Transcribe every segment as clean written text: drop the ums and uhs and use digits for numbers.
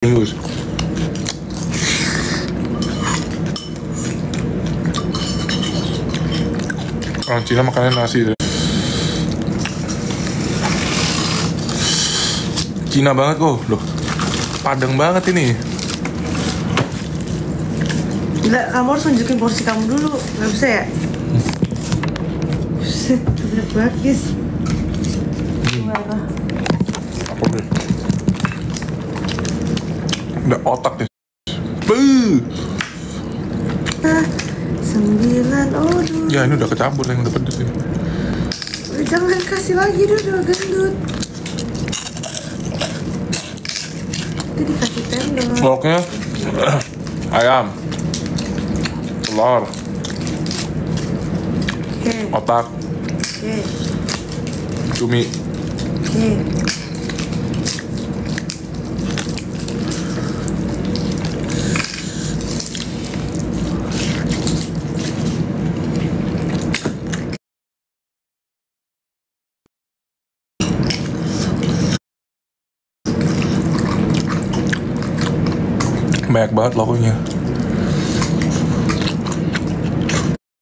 Ingus. Orang Cina makannya nasi deh. Cina banget kok, loh. Padang banget ini. Enggak, kamu harus tunjukin porsi kamu dulu. Nggak bisa ya? Buset, banyak banget guys. Gimana? Apa deh? Udah otak deh. Buh. 9, aduh. Ya ini udah kecampur yang udah pedes ini. Jangan kasih lagi dulu, udah gendut. Itu dikasih tendon. Lauknya ayam, telur, Oke, otak, oke, cumi. oke. Banyak banget lauknya.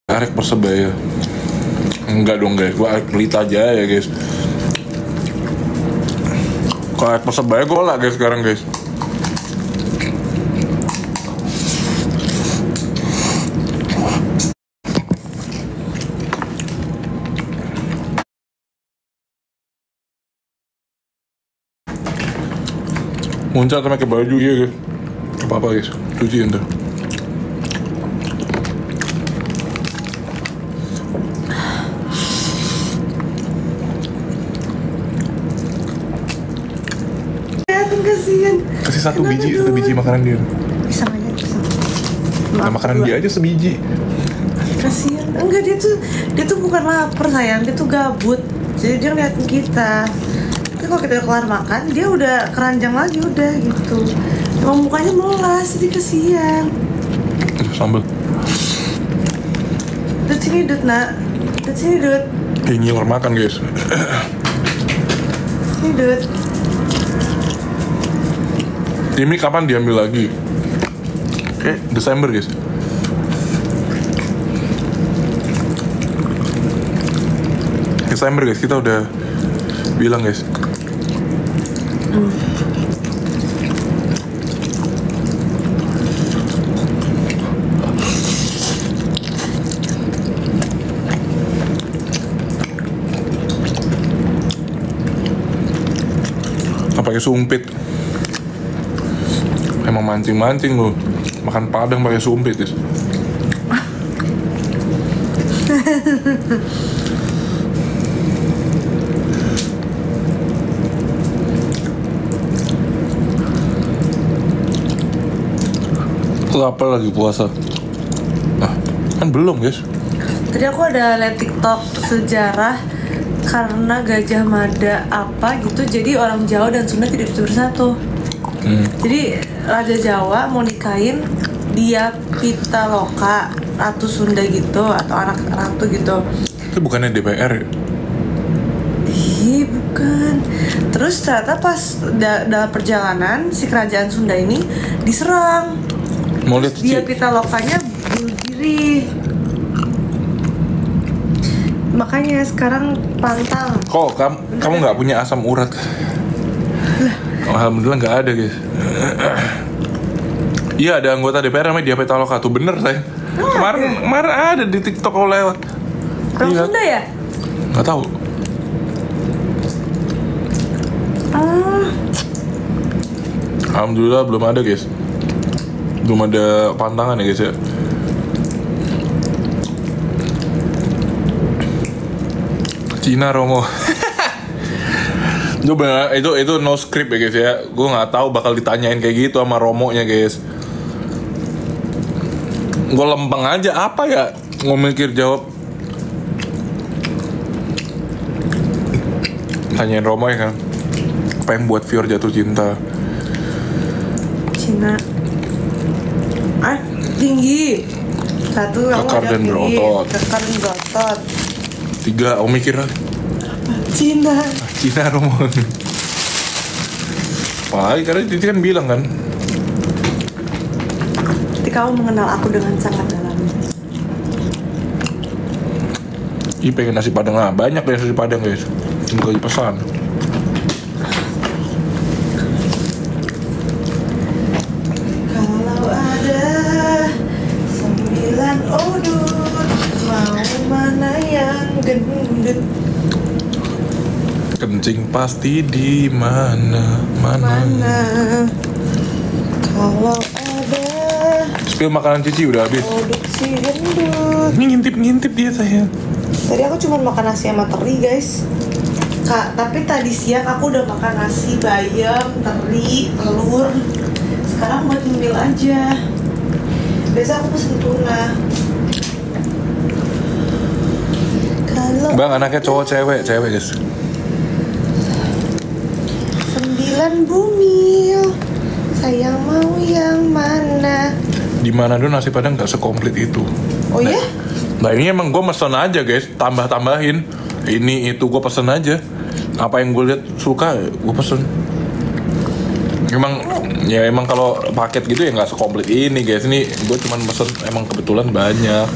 Arek Persebaya. Enggak dong guys, gua Arek Pelita aja ya guys. Kalau Arek Persebaya gua lah guys sekarang guys. Muncul tuh pakai baju ya guys. Apa-apa guys, cuciin tuh. Lihatin kasihan. Kasih satu Kenapa biji dulu? makanan dia. Bisa aja, bisa. Nah, makanan dia aja sebiji. Kasihan. Enggak, dia tuh bukan lapar sayang, dia tuh gabut. Jadi dia ngeliatin kita. Tapi kalau kita keluar makan, dia udah keranjang lagi udah gitu. Emang mukanya melas, jadi kasihan. Sambal. Dut sini Dut nak, Dut sini Dut, Kayak ngiler makan guys. sini Dut. Ini kapan diambil lagi? Desember guys. Desember guys, kita udah bilang guys. Nggak pakai sumpit. Emang mancing-mancing lu. Makan padang pakai sumpit guys. Lapar lagi puasa. Kan belum guys. Tadi aku ada liat TikTok sejarah karena Gajah Mada apa gitu, jadi orang Jawa dan Sunda tidak bisa bersatu. Jadi Raja Jawa mau nikahin dia Pitaloka, Ratu Sunda gitu, atau anak ratu gitu. Itu bukannya DPR ya? Ih, bukan. Terus ternyata pas dalam perjalanan si kerajaan Sunda ini diserang. Mau lihat Dia Pitalokanya bunuh diri. Makanya sekarang pantang. Kok kamu nggak punya asam urat? Alhamdulillah nggak ada guys. Iya ada anggota DPR namanya Dia Pitaloka tuh, bener saya. Kemarin ada di TikTok kalau lewat. Orang Iya. Sunda ya? Nggak tahu. Alhamdulillah belum ada guys. Belum ada pantangan ya guys ya. Cina Romo. Coba itu no script ya guys ya. Gue nggak tahu bakal ditanyain kayak gitu sama Romonya guys. Gue lempeng aja apa ya, nggak mikir jawab. Tanyain Romo ya kan, apa yang buat Fior jatuh cinta? Cina. Tinggi. Satu kamu Kekar agak dan tinggi. berotot. Kekar dan berotot. 3, aku mikir lagi. Cina. Cina Romo. Wah, karena Titi kan bilang kan, Berarti kamu mengenal aku dengan sangat dalam. Ih pengen nasi padang lah, banyak deh nasi padang guys. Tinggal pesan. Kalau ada 9 udut, mau mana yang gendut? Kencing pasti di mana. Kalau ada Spill makanan Cici udah habis. udut si gendut. Ini ngintip dia sayang. Tadi aku cuma makan nasi sama teri guys. Kak, tapi tadi siang aku udah makan nasi, bayam, teri, telur. Sekarang buat nyemil aja. Biasa aku pesen tuna. Kalau Bang anaknya cowok cewek guys. 9 bumil, sayang mau yang mana? Di mana dulu nasi padang nggak sekomplit itu. Oh ya? Nah ini emang gue mesen aja guys, tambahin. Ini itu gue pesen aja. Apa yang gue lihat suka, gue pesen. Emang kalau paket gitu ya nggak sekomplit ini guys. Ini gue cuman pesen, emang kebetulan banyak.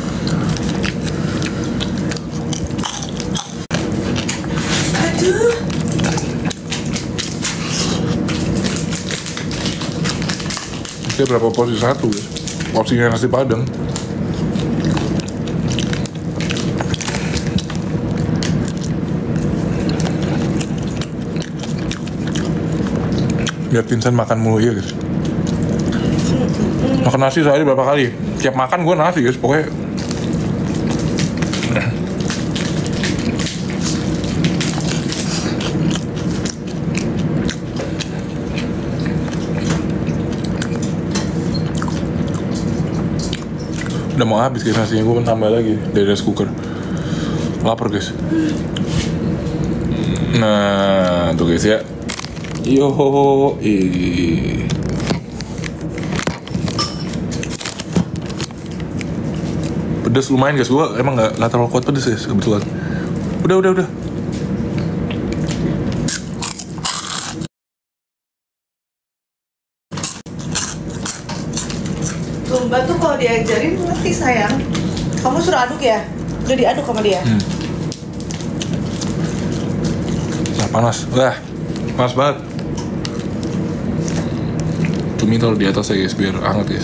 Aduh. Itu berapa porsi satu guys? Porsinya nasi padang. Lihat Vincent makan mulu ya guys. Makan nasi sehari berapa kali? Tiap makan gue nasi guys, pokoknya. Udah mau habis guys nasinya, gue tambah lagi dari rice cooker. Lapar guys. Nah tuh guys ya. Yo, pedes lumayan guys, gue emang nggak terlalu kuat pedes guys kebetulan. Udah. Zumba tuh kalau diajarin ngerti sayang. Kamu suruh aduk ya? Udah diaduk sama dia? Nah panas, panas banget. Cumi taruh di atas ya guys biar hangat guys.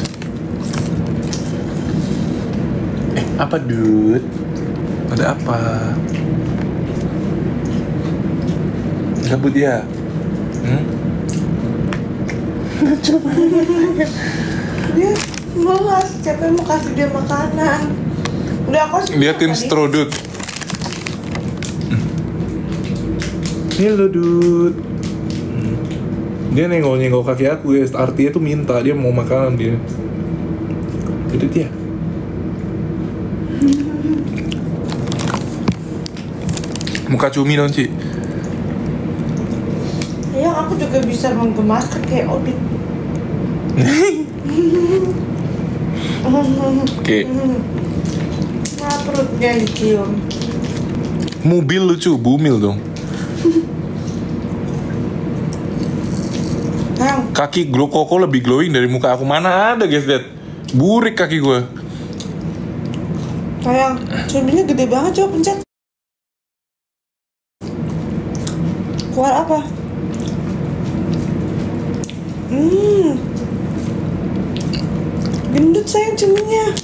Apa dude? Ada apa? Gabut ya? Coba dia melas, siapa yang mau kasih dia makanan? Udah aku sih Liatin Strodut. Hello dude. Dia nyenggol kaki aku guys. Artinya tuh minta, dia mau makanan dia. Itu dia. Muka cumi dong Ci. Ya aku juga bisa menggemaskan kayak Odit. Oke. Nah perutnya dicium. Mobil lucu, bumil dong. Kaki glow koko lebih glowing dari muka aku. Mana ada guys, lihat. Burik kaki gue. Sayang, cuminya gede banget, coba pencet. Keluar apa? Gendut sayang cuminya.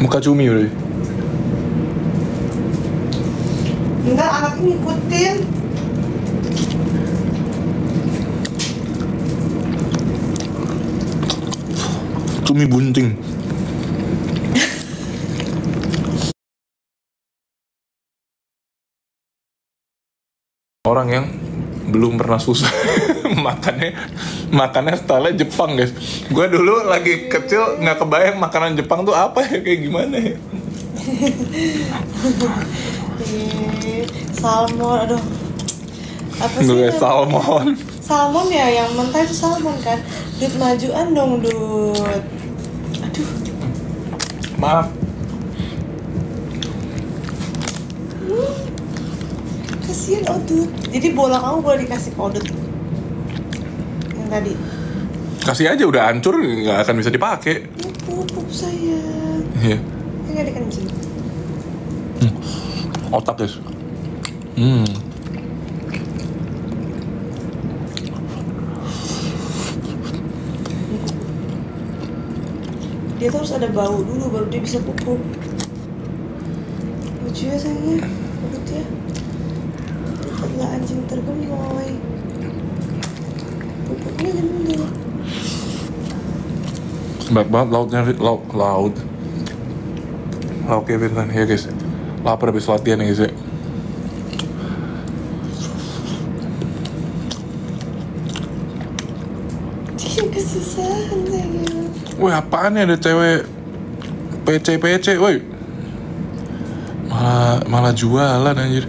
Muka cumi udah. Enggak, anaknya ngikutin. Cumi bunting. Orang yang belum pernah susah makannya style Jepang guys. Gue dulu lagi kecil nggak kebayang makanan Jepang tuh apa ya, kayak gimana ya. Salmon, aduh. Apa sih? Kayak salmon. Salmon ya, yang mentah itu salmon kan. Dut majuan dong, Dut. Aduh. Maaf. Kasian Odut. Jadi bola kamu boleh dikasih ke Odut. Yang tadi. Kasih aja udah hancur, nggak akan bisa dipakai. Pupuk sayang. Iya. Nggak ada kencing. Otak guys. Dia tuh harus ada bau dulu baru dia bisa pupuk. Lucu ya sayangnya, urut ya. Adalah anjing tergemoy. Pupuknya gendut. Banyak banget laut Kevin kan ya guys. Lapar habis latihan ya guys ya. Dia kesusahan sayang. Wih apaan ya ada cewek PC woi. Malah jualan anjir.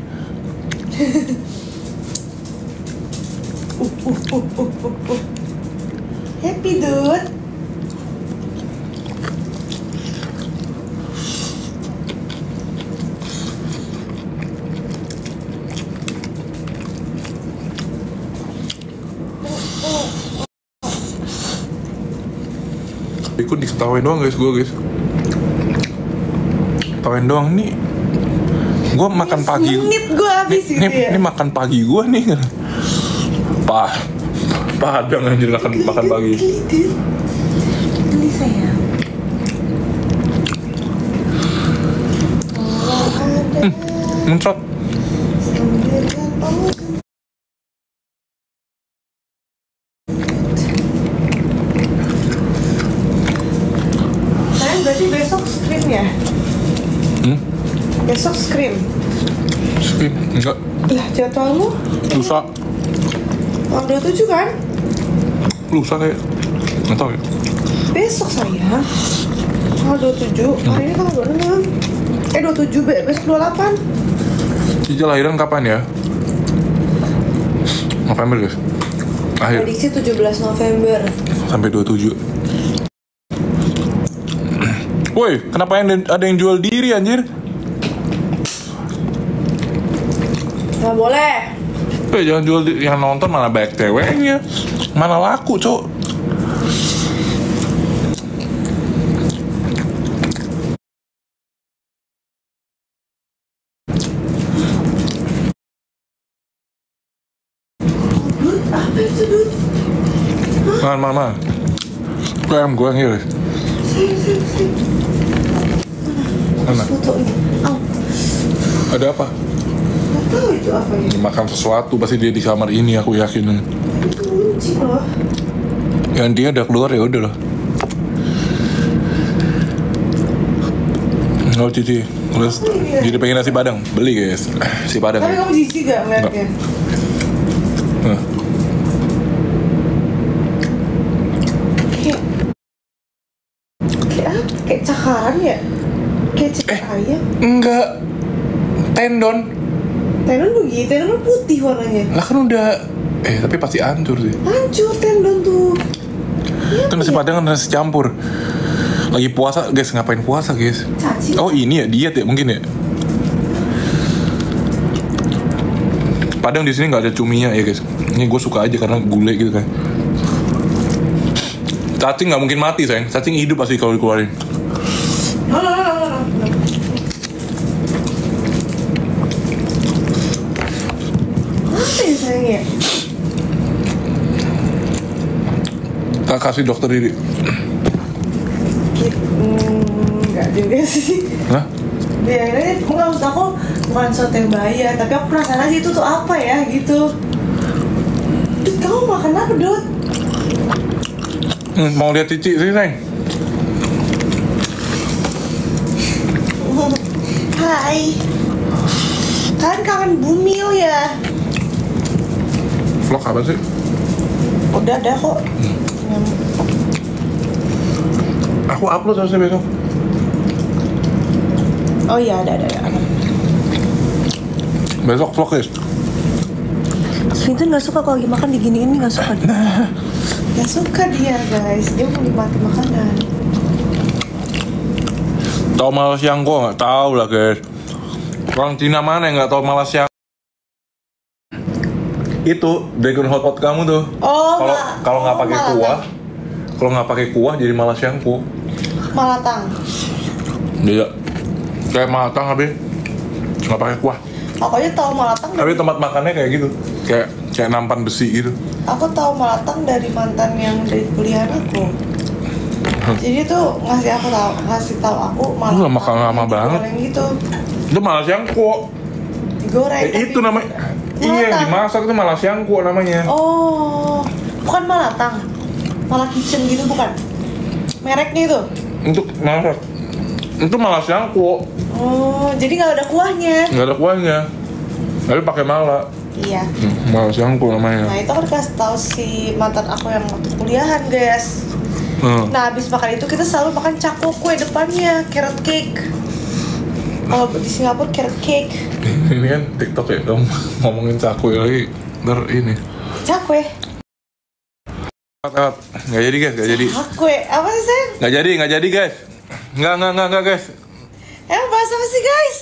Happy dude. Ikut diketawain doang guys, gue guys. Ketawain doang nih. Gue makan pagi. Menit gue habis gitu ya. Ini makan pagi gue nih. Padang anjir makan pagi. Ini sayang. Muncrat. Sayang berarti besok scream ya? Besok scream. Scream enggak. Lah jadwalmu? Lusa. Tanggal 27 kan? Lusa kayak. Nggak tahu ya. Besok sayang. Tanggal 27. Hari ini tanggal 26. 27 besok 28. Cici lahiran kapan ya? November guys. Akhir. Prediksi 17 November. Sampai 27. Woi, kenapa ada yang jual diri anjir? Nggak boleh. Jangan jual diri, yang nonton mana banyak ceweknya. Mana laku, cok. Apa itu, Dut? Mana. Ayam gue yang ini. Mana? Foto ini. Oh, Ada apa? nggak tahu itu apa ya. Makan sesuatu pasti dia di kamar ini, aku yakin. Itu kunci loh. Yang dia udah keluar ya udah lah. Oh Cici, terus jadi pengen nasi padang, beli guys. Si padang. Tapi kamu jijik gak ngeliatnya? Nah. Kayak cakaran ya? Kayak cakar ayam. Enggak. Tendon. Tendon begitu, tendon putih warnanya. Lah kan udah. Tapi pasti hancur sih. Hancur tendon tuh. Itu nasi padang kan nasi campur. Lagi puasa guys, ngapain puasa guys? Caci. Oh ini ya diet ya mungkin ya. Padang di sini nggak ada cuminya ya guys. Ini gue suka aja karena gulai gitu kan. Cacing nggak mungkin mati sayang. Cacing hidup pasti kalau dikeluarin. No. Apa ya sayang ya? Kasih dokter diri. Enggak juga sih. Hah? Ya ini bukan, maksud aku bukan sesuatu yang bahaya, tapi aku penasaran aja itu tuh apa ya gitu. Dut, kamu makan apa, Dut? Mau lihat Cici sih sayang. Hai. Kalian kangen Bumil ya? Vlog apa sih? Udah ada kok. Aku upload harusnya besok. Oh iya ada. Besok vlog guys. Vincent nggak suka kalau lagi makan diginiin, nih nggak suka. Nggak suka dia guys, dia mau nikmati makanan. Tahu malas siang kok nggak tahu lah guys. Orang Cina mana yang nggak tahu malas siang? Itu Dragon Hot Pot kamu tuh. Oh, Kalau nggak pakai kuah, Kalau nggak pakai kuah jadi malah syangku. Malatang. Iya. Kayak malatang tapi nggak pakai kuah. Aku aja tahu malatang. Tapi tempat makannya kayak gitu. Kayak nampan besi gitu. Aku tahu malatang dari mantan yang dari kuliah aku. Jadi tuh ngasih tahu aku malatang. Makan lama banget. Digoreng gitu. Itu malah syangku. Digoreng. Itu namanya. Iya, yang dimasak itu malah syangku namanya. Oh, bukan malatang. Malah kitchen gitu bukan? Mereknya itu? Untuk masak. Itu malah syangku. Oh, jadi nggak ada kuahnya? Nggak ada kuahnya. Tapi pakai mala. Iya. Malah syangku namanya. Nah itu kan dikasih tahu si mantan aku yang waktu kuliahan guys. Nah habis makan itu kita selalu makan cakwe kue depannya, carrot cake. Kalau di Singapura carrot cake. Ini kan TikTok ya, dong ngomongin cakwe lagi. Ntar ini. Cakwe. Nggak jadi guys, nggak jadi. Cakwe, apa sih sayang? Nggak jadi guys. Nggak guys. Emang bahas apa sih guys?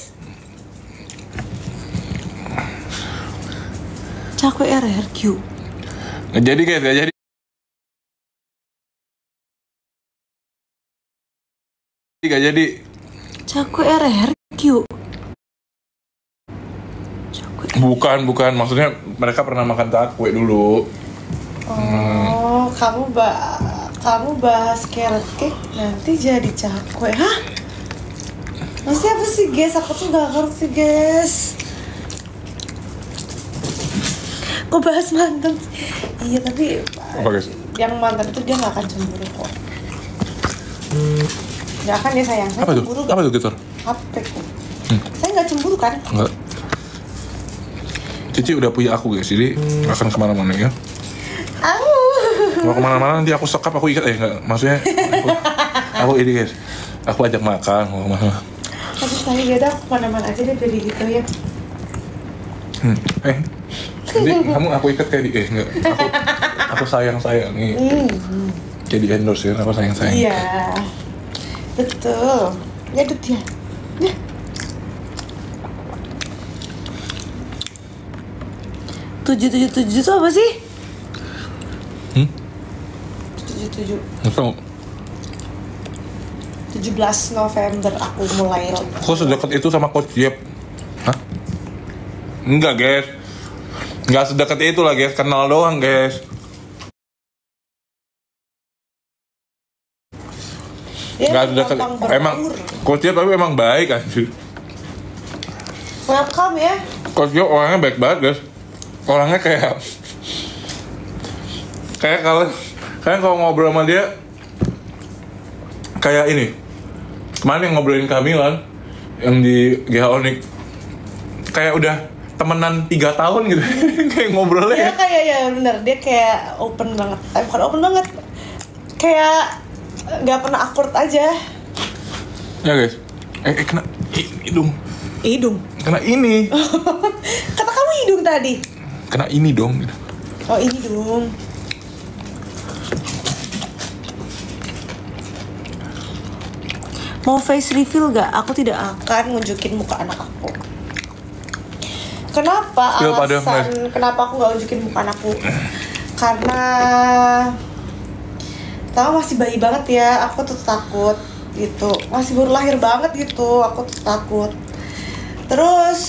Cakwe RRQ. Nggak jadi guys, nggak jadi. Nggak jadi. Cakwe RRQ. Bukan. Maksudnya mereka pernah makan cakwe dulu. Oh, kamu bahas carrot cake nanti jadi cakwe, hah? Maksudnya apa sih guys? Aku tuh gak ngerti guys. Kok bahas mantan? Iya tapi Apa guys? yang mantan itu dia gak akan cemburu kok. Gak akan ya sayang. Saya Apa tuh? cemburu Apa tuh Gitor? Apa tuh? Saya gak cemburu kan? Enggak. Cici udah punya aku guys, jadi nggak akan kemana-mana ya. Mau kemana-mana nanti aku sekap, aku ikat. Enggak, maksudnya aku ini guys. Aku ajak makan, mau kemana. Tapi sekali dia dah kemana-mana aja deh jadi gitu ya. Nanti kamu aku ikat kayak di enggak. Aku sayang nih. Jadi endorse ya, aku sayang. Iya. Betul. Nyedut ya. Ya. Tujuh itu apa sih? 77. Tahu? 17 November aku mulai. Kok sedekat itu sama Coach Jeb? Hah? Enggak guys. Enggak sedekat itu lah guys, kenal doang guys. Enggak sedekat. Emang Coach Jeb tapi emang baik anjir. Welcome ya. Coach Jeb orangnya baik banget guys. Orangnya kayak kalau ngobrol sama dia kayak ini. Kemarin yang ngobrolin Kamilan yang di GH Onyx kayak udah temenan 3 tahun gitu. Kayak ngobrolnya. Dia kayak ya bener, dia kayak open banget. Bukan open banget. Kayak nggak pernah awkward aja. Ya guys. Kena hidung. Hidung. Kena ini. Kata kamu hidung tadi. Kena ini dong. Oh ini dong. Mau face reveal gak? Aku tidak akan nunjukin muka anak aku. Kenapa? Kenapa aku gak nunjukin muka anakku? Karena pertama masih bayi banget ya. Aku tuh takut gitu. Masih baru lahir banget gitu. Aku tuh takut. Terus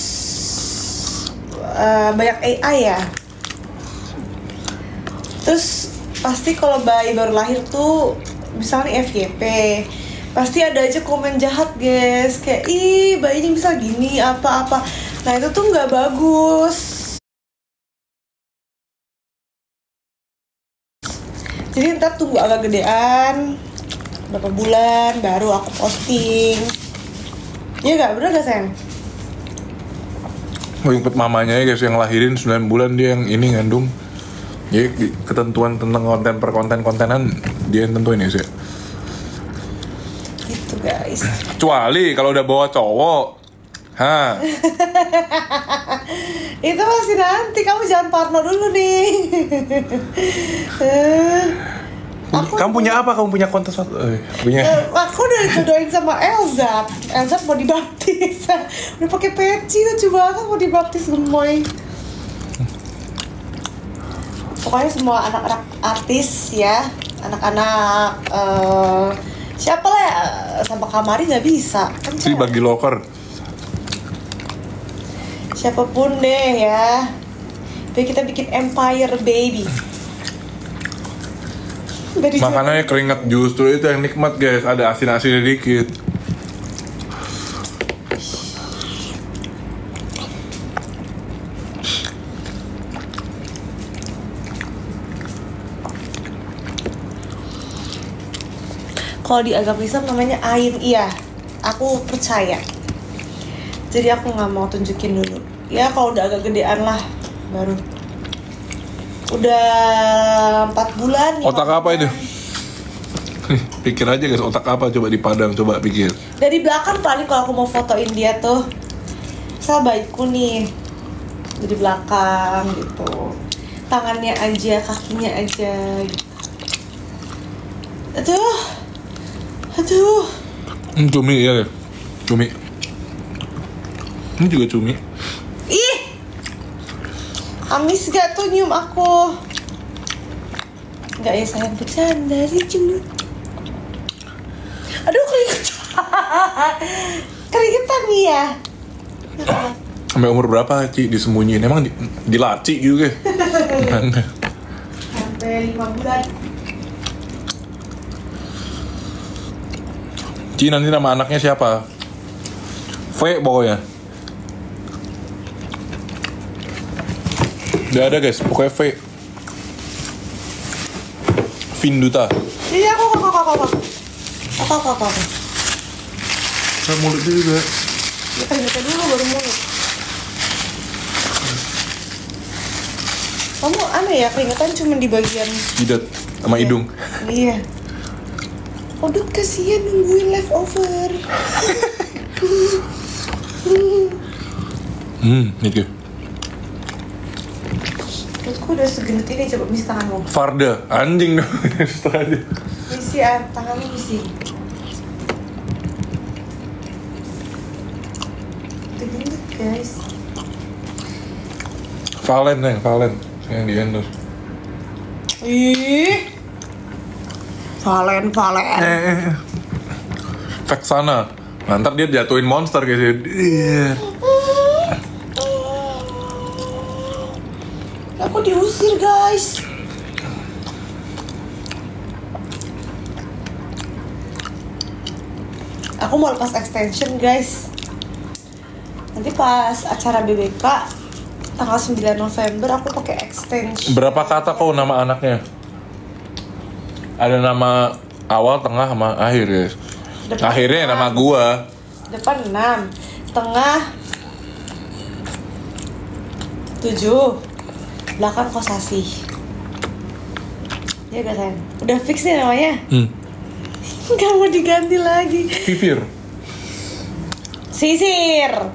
banyak AI ya. Terus pasti kalau bayi baru lahir tuh misalnya FYP, pasti ada aja komen jahat guys, kayak ih bayinya bisa gini apa-apa. Nah itu tuh nggak bagus. Jadi ntar tunggu agak gedean, berapa bulan baru aku posting. Iya nggak, bener gak sayang? Mau ikut mamanya ya guys yang lahirin 9 bulan dia yang ini ngandung. Jadi ketentuan tentang konten per kontenan dia yang tentuin ya sih. Gitu guys. Kecuali kalau udah bawa cowok. Hah. Itu masih nanti, kamu jangan parno dulu nih. Kamu punya apa? Kamu punya konten satu? Punya. Aku udah dijodohin sama Elza. Elza mau dibaptis. Udah pakai peci lucu banget mau dibaptis gemoy. Pokoknya semua anak-anak artis ya, anak-anak siapa lah ya, sama kamari nggak bisa kan sih bagi loker. Siapapun deh ya, biar kita bikin empire baby. Makanannya keringat justru itu yang nikmat guys, ada asin-asinnya dikit. Kalau di agama Islam namanya ain, iya, aku percaya. Jadi aku nggak mau tunjukin dulu. Ya kalau udah agak gedean lah, baru. Udah 4 bulan. Otak apa ini? Pikir aja guys, otak apa coba dipandang, coba pikir. Dari belakang paling kalau aku mau fotoin dia tuh, misal baikku nih, dari belakang gitu. Tangannya aja, kakinya aja gitu. Aduh. Cumi ya, cumi. Ini juga cumi. Ih, amis gak tuh nyium aku? Gak ya sayang, bercanda sih cuma. Aduh keringetan nih ya. Sampai umur berapa Ci disembunyiin? Emang di laci gitu ya? Sampai 5 bulan. Ci nanti nama anaknya siapa? V pokoknya. Udah ada guys, pokoknya V. Vinduta. Iya, aku. Nah, mulutnya juga. Ya keringetnya dulu baru mulut. Kamu aneh ya, keringetan cuma di bagian Jidat sama hidung. Iya. Odot kasihan nungguin leftover. Gitu. Perutku udah segenit ini, coba misi tanganmu. Farda, anjing dong. Aja. Misi tanganmu misi. Udah gendut guys. Valen yang di endorse. Ih. Valen. Vexana. Nah, ntar dia jatuhin monster guys. Aku diusir guys. Aku mau lepas extension guys. Nanti pas acara BBK tanggal 9 November aku pakai extension. Berapa kata kau nama anaknya? Ada nama awal, tengah, sama akhir guys. Depan Akhirnya 6. nama gua. Depan 6, tengah 7, belakang Kosasih. Ya gak sayang? Udah fix nih namanya. Gak mau diganti lagi. Vivir. Sisir.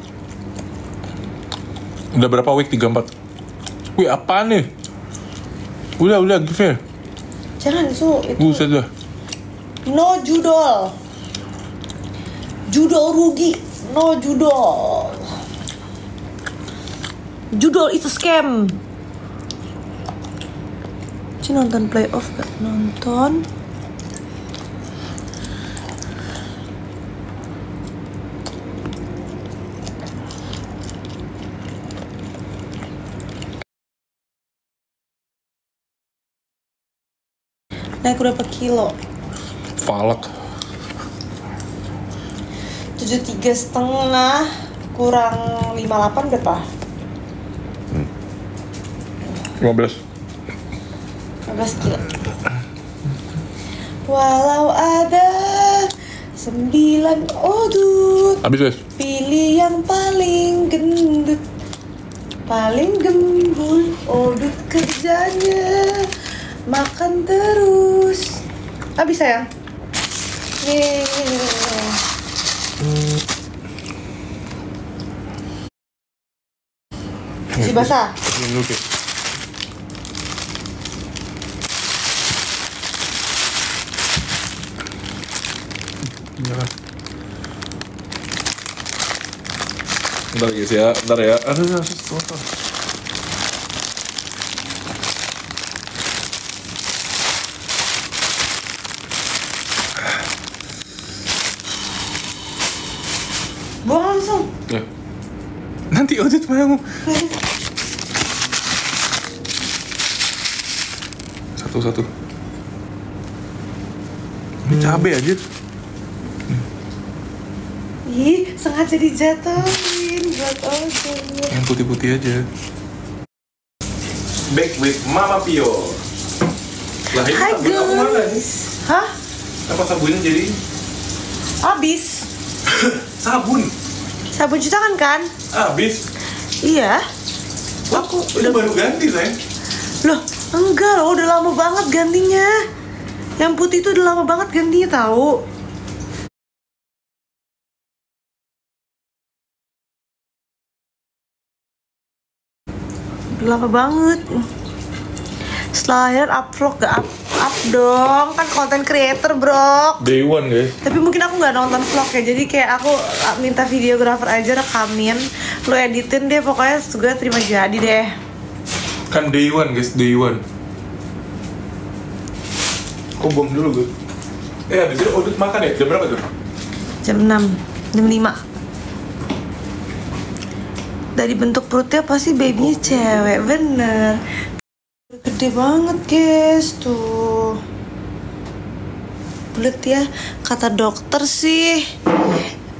Udah berapa week? 34. Wih, apaan nih? Udah Vivir. Jangan itu Buset dah. no judol. Judol rugi. No judol. Judol itu scam. Ci nonton playoff gak? Nonton. Naik berapa kilo? Falak. 73,5 kurang 58 berapa? 15. 15 kilo. Walau ada 9 odut, Habis guys. pilih yang paling gendut, paling gembul. Odut kerjanya makan terus. Habis sayang. Nih. Si basah. Ini dulu guys. Jangan. Bentar guys ya, bentar ya. Aduh, kotor. nanti Odit mau. Satu. Ini cabai aja. Ih, sengaja dijatuhin buat Odit. Yang putih-putih aja. Back with Mama Pio. Lah ini Hai sabun aku mana nih? guys. Hah? Apa sabunnya jadi? Abis. Sabun. Sabun cuci tangan kan? Habis. Iya. Aku udah baru ganti, sayang. Loh, enggak loh, udah lama banget gantinya. Yang putih itu udah lama banget gantinya tahu. Udah lama banget. Setelah akhir up vlog gak up dong, kan konten creator bro. Day one guys. Tapi mungkin aku nggak nonton vlog ya, jadi kayak aku minta videografer aja rekamin, lo editin deh pokoknya juga terima jadi deh. Kan day one guys, day one. Kok buang dulu gue? Habis itu Odit makan ya? Jam berapa tuh? Jam 6, jam 5. Dari bentuk perutnya pasti babynya cewek, bener. Gede banget guys, tuh. Bulet ya, kata dokter sih.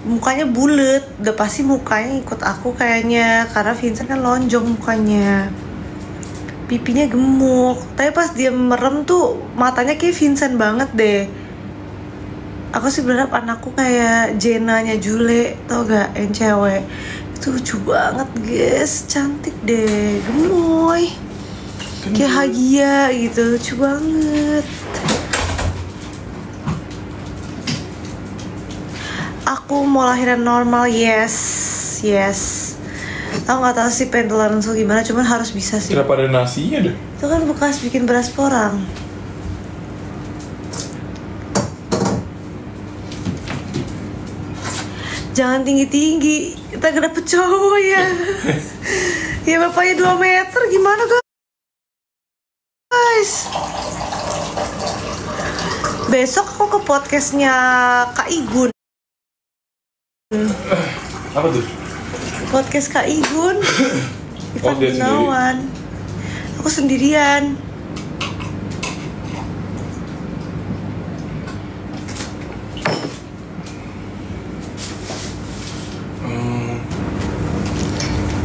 Mukanya bulet, udah pasti mukanya ikut aku kayaknya. Karena Vincent kan lonjong mukanya. Pipinya gemuk, tapi pas dia merem tuh matanya kayak Vincent banget deh. Aku sih berharap anakku kayak Jenanya Jule, tau gak, yang cewek. Itu lucu banget guys, cantik deh, gemoy, kayak Hagia gitu, lucu banget. Aku mau lahiran normal, yes. Aku nggak tahu sih pengen telur langsung gimana, cuman harus bisa sih. Kenapa ada nasinya deh? Itu kan bekas bikin beras porang. Jangan tinggi-tinggi, kita gak dapet cowok ya. Ya bapaknya 2 meter, gimana guys? Besok aku ke podcastnya Kak Igun. Apa tuh? Podcast Kak Igun. Ivan dia Gunawan. Aku sendirian.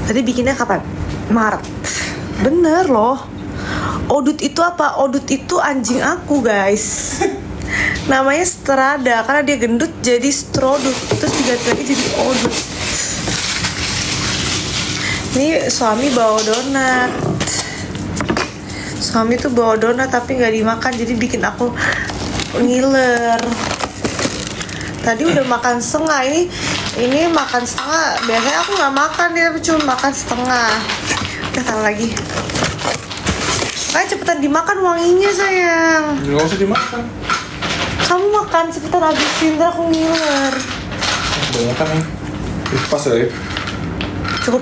Tadi bikinnya kapan? Maret. Bener loh. Odut itu apa? Odut itu anjing aku guys. Namanya Strada karena dia gendut jadi Strodut, terus diganti lagi jadi Odut. Ini suami bawa donat. Suami tuh bawa donat tapi nggak dimakan, jadi bikin aku ngiler. Tadi udah makan setengah, ini makan setengah. Biasanya aku nggak makan, dia cuma makan setengah. Udah tahu lagi. Kayak cepetan dimakan wanginya sayang. Nggak usah dimakan. Kamu makan cepetan, habisin, ntar aku ngiler. Banyakan nih. Pas ya. Cukup.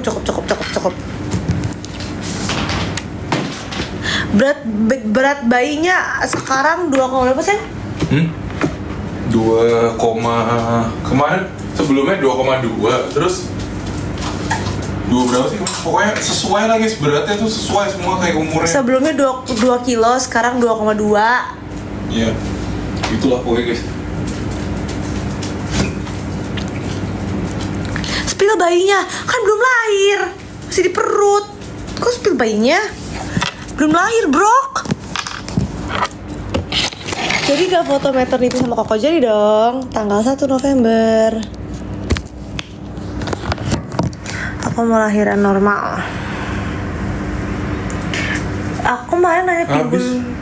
Berat bayinya sekarang 2, berapa sih? 2, kemarin sebelumnya 2,2, terus 2 berapa sih? Pokoknya sesuai lah guys, beratnya tuh sesuai semua kayak umurnya. Sebelumnya 2 kilo, sekarang 2,2. Iya, itulah pokoknya guys. Spill bayinya, kan belum lahir, masih di perut. Kok spill bayinya? Belum lahir, brok. Jadi gak foto maternity sama Koko jadi dong, tanggal 1 November. Aku mau lahiran normal. Aku kemarin nanya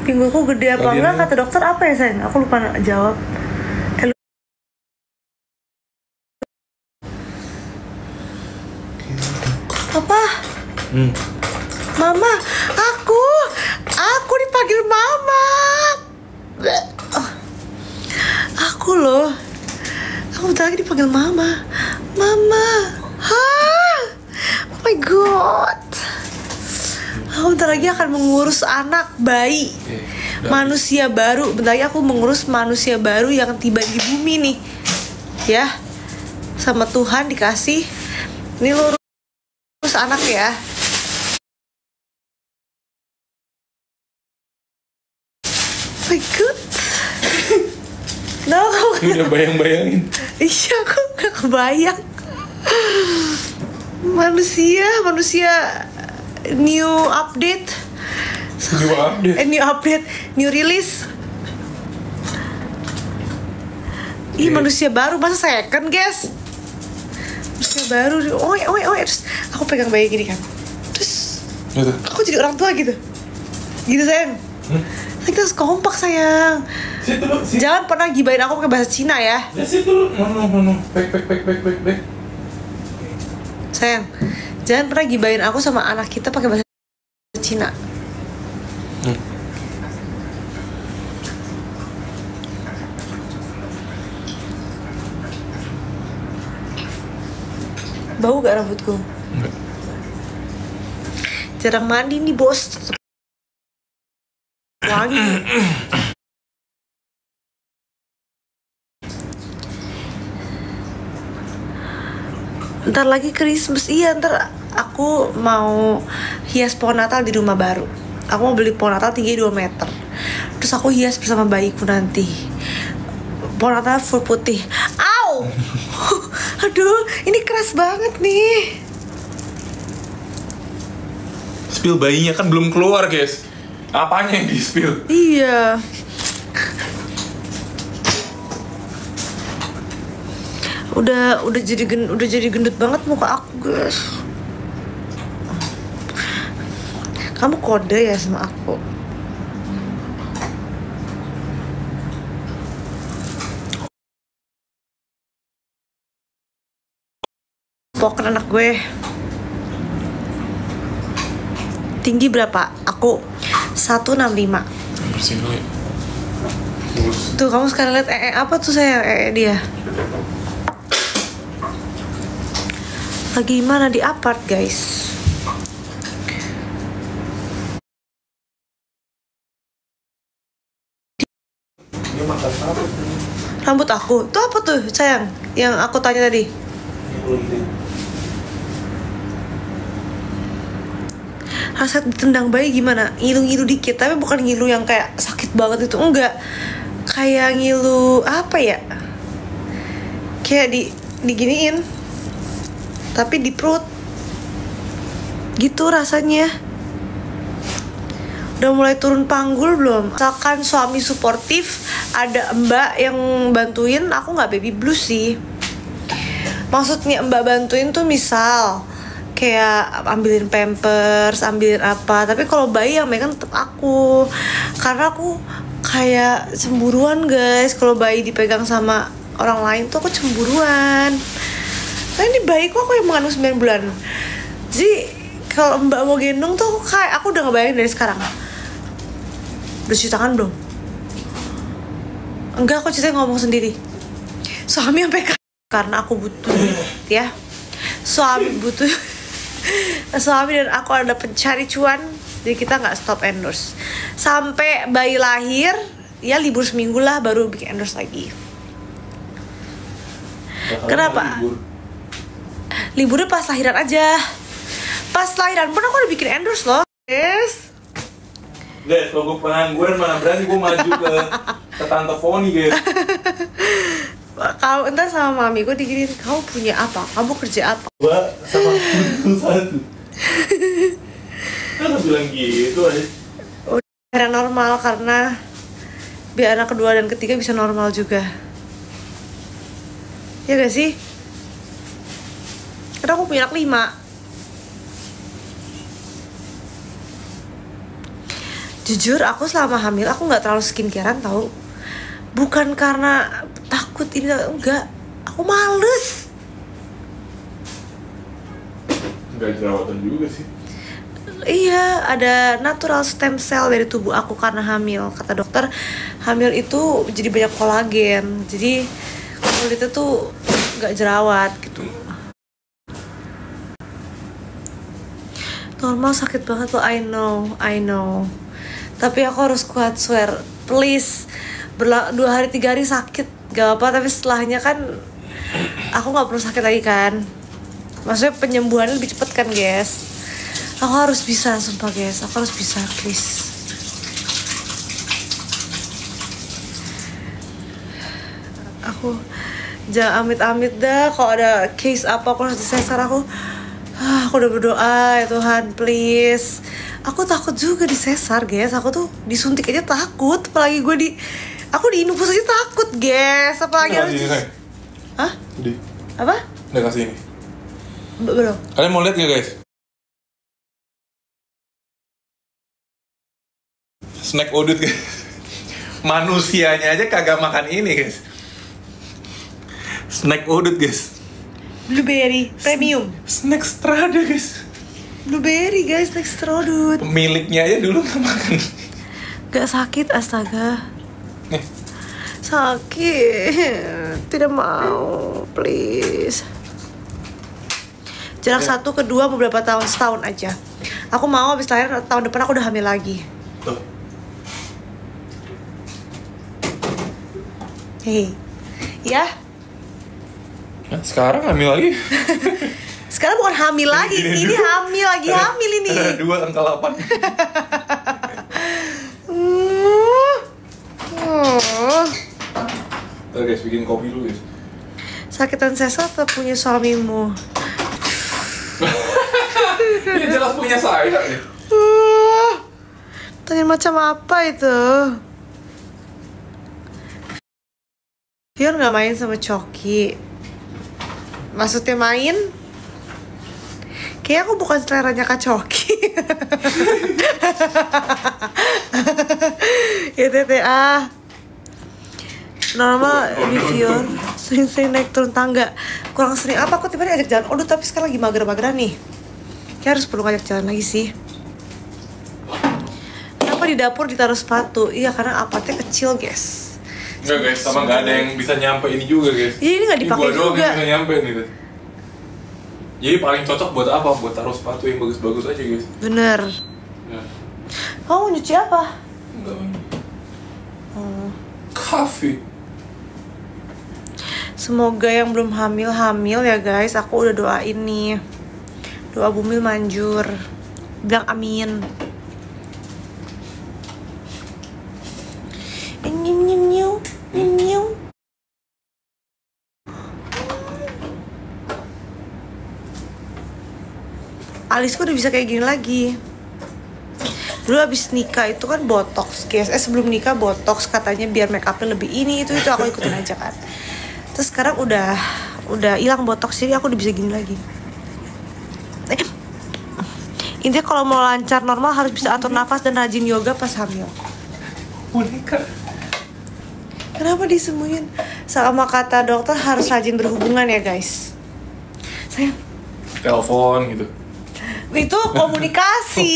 pinggulku gede apa enggak, kata dokter apa ya sayang? Aku lupa jawab. Apa? Mama, aku dipanggil mama. Aku loh, aku bentar lagi dipanggil mama. Hah? Oh my god. Aku bentar lagi akan mengurus anak bayi, manusia baru. Bentar lagi aku mengurus manusia baru yang tiba di bumi nih. Ya, sama Tuhan dikasih. Ini lo fokus anak ya. Oh my god. Kenapa kamu udah bayang-bayangin? Iya, aku gak kebayang. Manusia new update. New release. Ih, manusia baru, masa second guys? Manusia baru, oi, terus aku pegang bayi gini kan. Terus gitu. Aku jadi orang tua gitu. Gitu sayang. Kita harus kompak sayang. Jangan pernah gibain aku pakai bahasa Cina ya. Sit dulu. No. Back. Sayang, jangan pernah gibain aku sama anak kita pakai bahasa Cina. Bau gak rambutku? Enggak. Jarang mandi nih bos. Wangi. Ntar lagi Christmas. Iya, ntar aku mau hias pohon Natal di rumah baru. Aku mau beli pohon Natal tinggi 2 meter. Terus aku hias bersama bayiku nanti. Pohon Natal full putih. Au! Aduh, ini keras banget nih. Spill bayinya kan belum keluar guys. Apanya yang di spill? Iya. Udah jadi gendut banget muka aku guys. Kamu kode ya sama aku. Pokoknya anak gue tinggi berapa? Aku 165. Bersihin dulu ya. Tuh kamu sekarang lihat apa tuh saya dia lagi mana di apart guys. Rambut aku tuh apa tuh sayang yang aku tanya tadi? Rasa ditendang bayi gimana? Ngilu-ngilu dikit, tapi bukan ngilu yang kayak sakit banget itu, enggak. Kayak ngilu apa ya? Kayak diginiin, tapi di perut. Gitu rasanya. Udah mulai turun panggul belum? Misalkan suami suportif, ada mbak yang bantuin, aku nggak baby blues sih. Maksudnya mbak bantuin tuh misal kayak ambilin pampers, ambilin apa. Tapi kalau bayi yang megang tetap aku, karena aku kayak cemburuan guys. Kalau bayi dipegang sama orang lain tuh aku cemburuan. Nah ini bayiku aku yang mengandung 9 bulan. Jadi kalau mbak mau gendong tuh kayak aku udah ngebayangin dari sekarang. Udah cuci tangan belum? Enggak, aku ceritanya ngomong sendiri. Suami sampai karena aku butuh ya. Suami butuh. Suami dan aku ada pencari cuan, jadi kita nggak stop endorse sampai bayi lahir. Ya libur seminggu lah baru bikin endorse lagi. Kenapa? Liburnya pas lahiran aja. Pas lahiran pun aku udah bikin endorse loh. Yes. Guys, kalau gue pengangguran mana berani gue maju ke Tante Foni guys. Kalau entar sama mami gue diginin, kamu punya apa? Kamu kerja apa? Mbak sama aku satu. Kan bilang gitu aja. Udah normal karena biar anak kedua dan ketiga bisa normal juga. Ya gak sih? Karena aku punya anak 5. Jujur aku selama hamil aku nggak terlalu skincarean tau. Bukan karena takut ini, enggak. Aku males. Enggak jerawatan juga sih. Iya, ada natural stem cell dari tubuh aku karena hamil. Kata dokter, hamil itu jadi banyak kolagen. Jadi kulitnya tuh nggak jerawat gitu. Normal sakit banget loh, I know. Tapi aku harus kuat, swear. Please. 2 hari 3 hari sakit gak apa, tapi setelahnya kan aku nggak perlu sakit lagi kan. Maksudnya penyembuhannya lebih cepet kan guys. Aku harus bisa, sumpah guys. Aku harus bisa, please. Aku jangan amit-amit dah. Kalau ada case apa aku harus disesar aku udah berdoa ya Tuhan please. Aku takut juga disesar guys. Aku tuh disuntik aja takut. Apalagi aku di infus aja takut guys. Apalagi harus Hah? Di. Apa? Udah kasih ini. Belum. Kalian mau lihat gak guys? Snack udut guys. Manusianya aja kagak makan ini guys. Snack udut guys. Blueberry premium. Snack strada guys. Blueberry guys, snack strodut. Pemiliknya aja dulu gak makan. Gak sakit astaga. Nih. Sakit. Tidak mau, please. Jarak 1 ke 2 beberapa tahun, setahun aja. Aku mau habis lahir tahun depan aku udah hamil lagi. Tuh. Hei. Ya. Nah, sekarang hamil lagi. Sekarang bukan hamil lagi, ini hamil lagi hamil ini. Ada 2 angka 8. Ntar guys, bikin kopi dulu guys. Sakitan sesar tetap punya suamimu. Ini jelas punya saya ya. Tanya macam apa itu? Biar nggak main sama Coki. Maksudnya main? Kayak aku bukan seleranya Kak Coki. Ya TTA. Normal review. Sering-sering naik turun tangga. Kurang sering apa? Aku tiba-tiba ajak jalan. Aduh tapi sekarang lagi mager-mageran nih. Kayak harus perlu ngajak jalan lagi sih. Kenapa di dapur ditaruh sepatu? Iya karena apartnya kecil guys. Enggak guys, sama nggak ada yang bisa nyampe ini juga guys. Jadi ini nggak dipakai juga. Gua doang juga. yang bisa nyampe nih guys. Jadi paling cocok buat apa? Buat taruh sepatu yang bagus-bagus aja guys. Bener. Ya. Kamu mau nyuci apa? Enggak. Kafe. Semoga yang belum hamil ya guys. Aku udah doain nih. Doa bumil manjur. Bilang amin. Alisku udah bisa kayak gini lagi. Dulu abis nikah itu kan botox guys. Sebelum nikah botox katanya biar make upnya lebih ini itu aku ikutin aja kan. Terus sekarang udah hilang botox jadi aku udah bisa gini lagi. Intinya kalau mau lancar normal harus bisa atur nafas dan rajin yoga pas hamil. Boneka. Kenapa disembunyiin? Sama kata dokter harus rajin berhubungan ya guys. Sayang. Telepon gitu. Itu komunikasi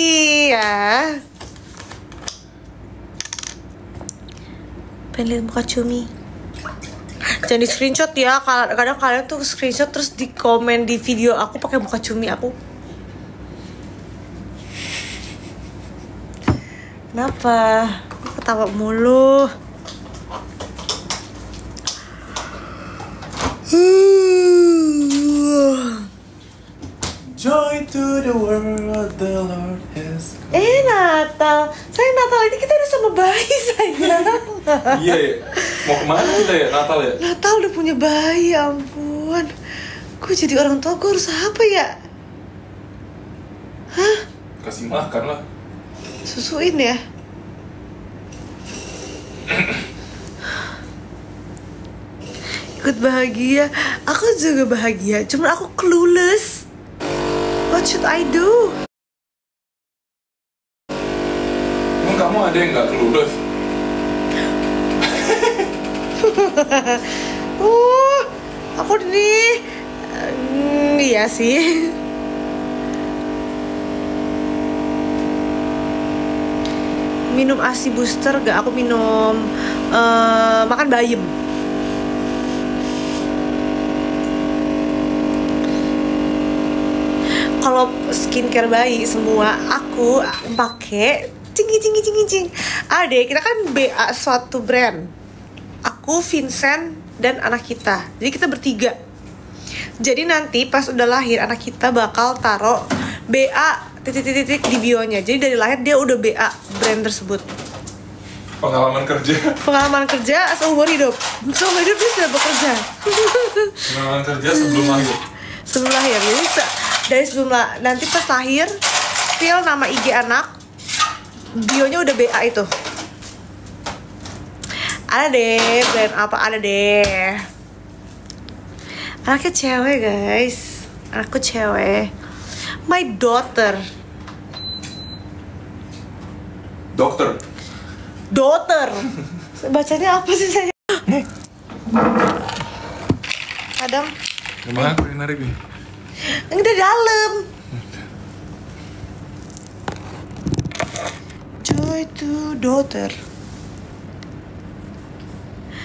ya. Pengen lihat muka Cumi. Jangan di screenshot ya. Kadang kalian tuh screenshot terus di komen di video aku pakai muka Cumi aku. Kenapa? Aku ketawa mulu. Joy to the world, the Lord has come. Natal. Sayang Natal ini kita udah sama bayi sayang. Iya ya. Mau kemana kita ya Natal ya? Natal udah punya bayi, ya ampun. Gue jadi orang tua, gue harus apa ya? Hah? Kasih makan lah. Susuin ya? Ikut bahagia. Aku juga bahagia, cuman aku clueless. What should I do? Emang kamu ada yang gak clueless? Aku nih iya sih. Minum ASI booster gak? Aku minum makan bayam. Kalau skincare bayi semua aku pakai cing. Adek kita kan BA suatu brand. Aku, Vincent dan anak kita. Jadi kita bertiga. Jadi nanti pas udah lahir anak kita bakal taruh BA titik-titik di bionya. Jadi dari lahir dia udah BA brand tersebut. Pengalaman kerja seumur hidup dia sudah bekerja. Pengalaman kerja sebelum lahir. Sebelum lahir. Jadi dari sebelum nanti pas lahir, still nama IG anak, bionya udah BA itu. Ada deh, brand apa ada deh. Anaknya cewek guys. Anakku cewek. My daughter. Daughter. Bacanya apa sih saya? Kadang gimana aku yang narik nih? Ini dari dalam. Joy to daughter.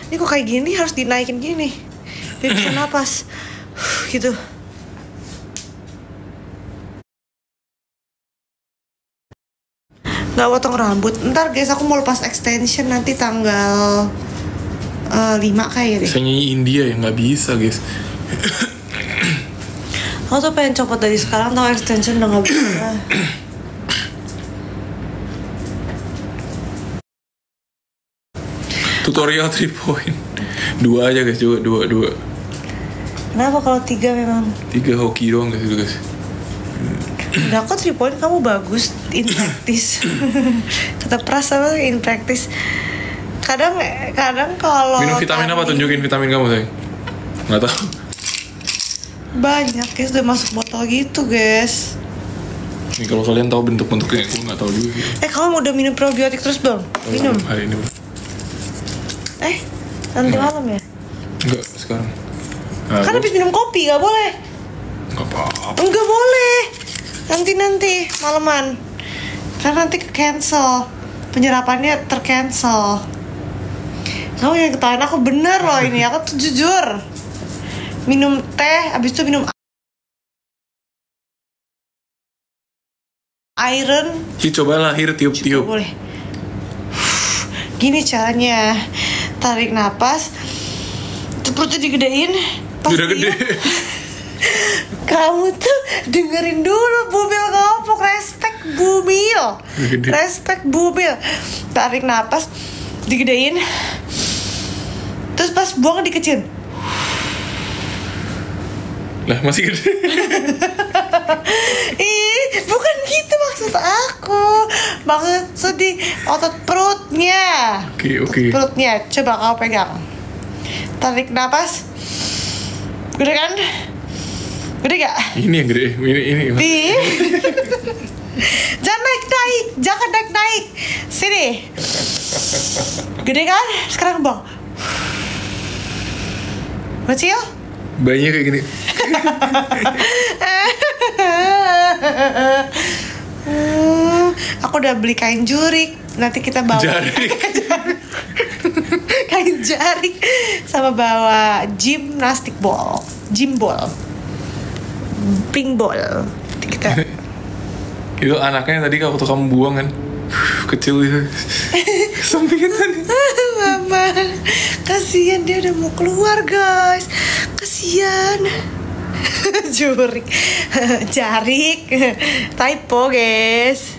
Ini kok kayak gini harus dinaikin gini biar bisa napas gitu. Nggak potong rambut. Ntar guys aku mau lepas extension nanti tanggal 5 kayak deh. Bisa nyanyi India ya nggak bisa guys. Aku tuh pengen copot dari sekarang tau extension udah nggak bisa. Tutorial 3 point. 2 aja guys, dua. Kenapa kalau 3 memang? 3 hoki doang guys. Udah kok 3 point kamu bagus in practice. Kata Pras apa in practice. Kadang kalau minum vitamin apa? Tunjukin vitamin kamu sayang. Nggak tahu. Banyak guys, udah masuk botol gitu guys. Nih kalau kalian tahu bentuk-bentuknya, aku nggak tahu juga. Kamu udah minum probiotik terus belum? Minum. Hari ini. Nanti malam ya? Enggak, sekarang. Kan habis minum kopi, gak boleh. Nggak apa-apa. Enggak boleh. Nanti malaman. Karena nanti cancel. Penyerapannya tercancel. Kamu yang ketahuan aku bener loh ini. Aku tuh jujur. Minum teh, habis itu minum iron. Coba lahir tiup-tiup. Boleh. Gini caranya. Tarik napas, perutnya digedein. Udah gede. Kamu tuh dengerin dulu Bumil ngomong. Respect Bumil. Tarik napas, digedein. Terus pas buang dikecilin. Lah masih gede. Bukan gitu maksud aku. Maksud di otot perutnya. Oke. Perutnya, coba kau pegang. Tarik napas. Gede kan? Gede gak? Ini yang gede. Ini. Jangan naik. Sini. Gede kan? Sekarang buang. Kecil? Bayinya kayak gini. Aku udah beli kain jurik. Nanti kita bawa kain jarik sama bawa gym ball, ping ball. Kita itu anaknya tadi waktu kamu buang kan kecil itu sampingnya tadi. Mama, kasihan dia udah mau keluar guys, kasihan. Jarik typo guys.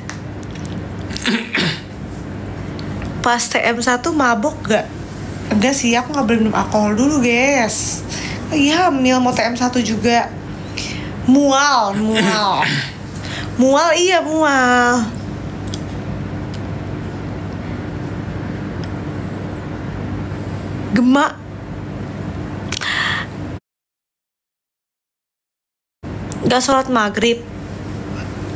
Pas TM1 mabok gak? Enggak sih, aku gak boleh minum alkohol dulu guys. Iya, hamil mau TM1 juga. Mual. Mual. Gemak. Gak sholat maghrib.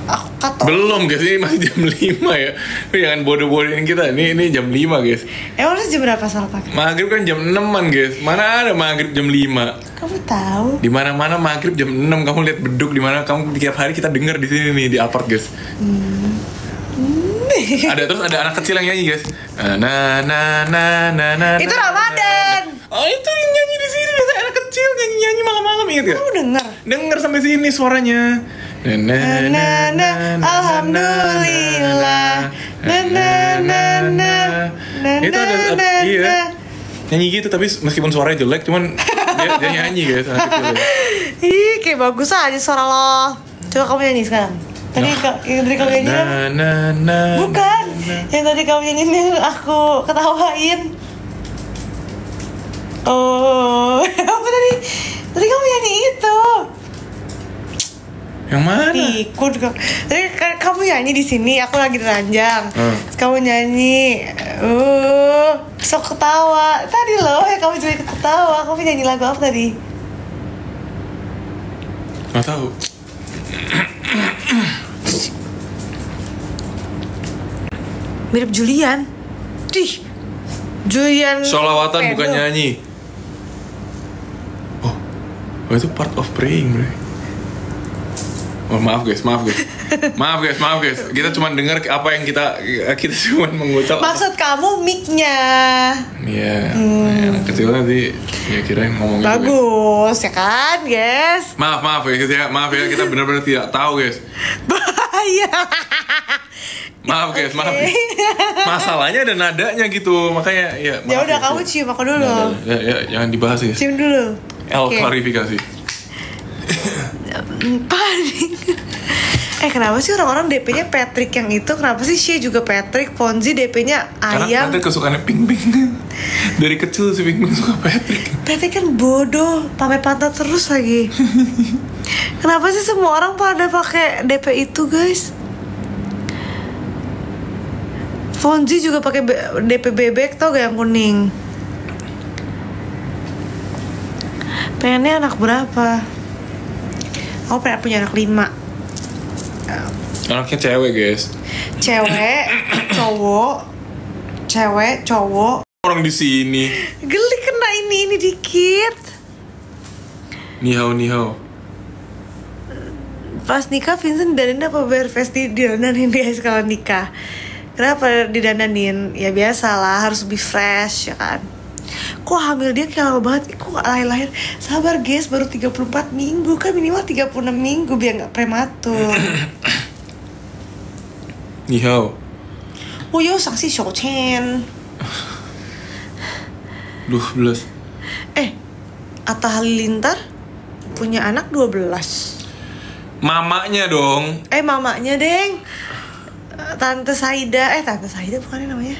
Aku kata belum guys, ini masih jam 5 ya. Jangan bodoh-bodohin kita. Ini jam 5 guys. Emang jam berapa sholat maghrib? Maghrib kan jam 6-an guys. Mana ada maghrib jam 5? Kamu tahu? Di mana-mana maghrib jam 6. Kamu lihat beduk di mana? Kamu tiap hari kita dengar di sini nih di apart guys. Ada anak kecil yang nyanyi guys. Itu Ramadan. Oh itu yang nyanyi di sini biasa anak kecil nyanyi malam-malam ingat ya? Kamu Dengar sampai sini suaranya. Alhamdulillah. Itu ada iya. Nyanyi gitu, tapi meskipun suaranya jelek, cuman dia nyanyi guys. Anak kecil ya. Ih, kayak bagus aja suara lo. Coba kamu nyanyi sekarang. Tadi yang tadi kamu nyanyi bukan yang tadi kamu nyanyi yang aku ketawain. Oh, apa tadi? Tadi kamu nyanyi itu. Yang mana? Ikut kok. Tadi kamu nyanyi di sini, aku lagi ranjang. Kamu nyanyi. Sok ketawa. Tadi loh, ya kamu juga ikut ketawa. Kamu nyanyi lagu apa tadi? Nggak tahu. Mirip Julian. Dih. Julian. Sholawatan bukan nyanyi. Oh, itu part of praying, bro. Oh, maaf guys. Maaf guys. Kita cuma dengar apa yang kita cuma mengucap. Maksud kamu mic-nya. Iya. Yang kecil nanti ya kira yang ngomong bagus gitu, ya kan, guys? Maaf ya, kita benar-benar tidak tahu, guys. Bahaya. Maaf guys. Masalahnya ada nadanya gitu, makanya ya. Ya udah, kamu cium aku dulu. Ya, jangan dibahas ya. Cium dulu. Klarifikasi. Panik. Kenapa sih orang-orang DP-nya Patrick yang itu? Kenapa sih Shea juga Patrick, Fonzi DP-nya ayam? Karena Patrick kesukaannya Ping-Ping. Dari kecil si Ping-Ping suka Patrick. Patrick kan bodoh, pakai pantat terus lagi. Kenapa sih semua orang pada pakai DP itu, guys? Fonzi juga pakai DP bebek, tau gak yang kuning? Pengennya anak berapa? Aku pengen punya anak 5. Anaknya cewek, guys. Cewek, cowok. Orang di sini. Geli kena ini dikit. Ni hao. Pas nikah Vincent dandanin apa bare face didandanin guys kalau nikah. Kenapa didandanin? Ya biasalah, harus lebih fresh ya kan. Kok hamil dia kayak lama banget? Kok gak lahir-lahir? Sabar guys, baru 34 minggu. Kan minimal 36 minggu biar gak prematur. Ni hao. Yo saksi Shou-chen. 12. Atta Halilintar punya anak 12. Mamanya dong. Mamanya deng. Tante Saida bukan namanya?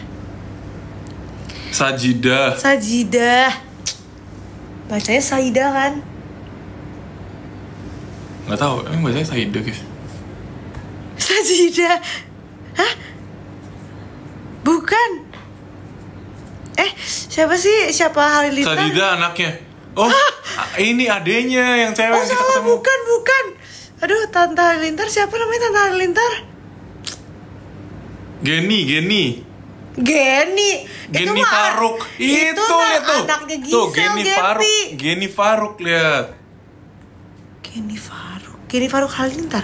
Sajidah. Bacanya Saida kan? Nggak tahu, emang bacanya Saida guys. Sajidah. Hah? Bukan. Siapa Halilintar? Sajidah anaknya. Oh, ini adenya yang cewek. Oh salah, bukan. Aduh, Tante Halilintar siapa namanya Tante Halilintar? Geni Faruk. Itu lihat tuh. Anaknya Gisel, tuh Geni Faruk lihat. Geni Faruk Halilintar.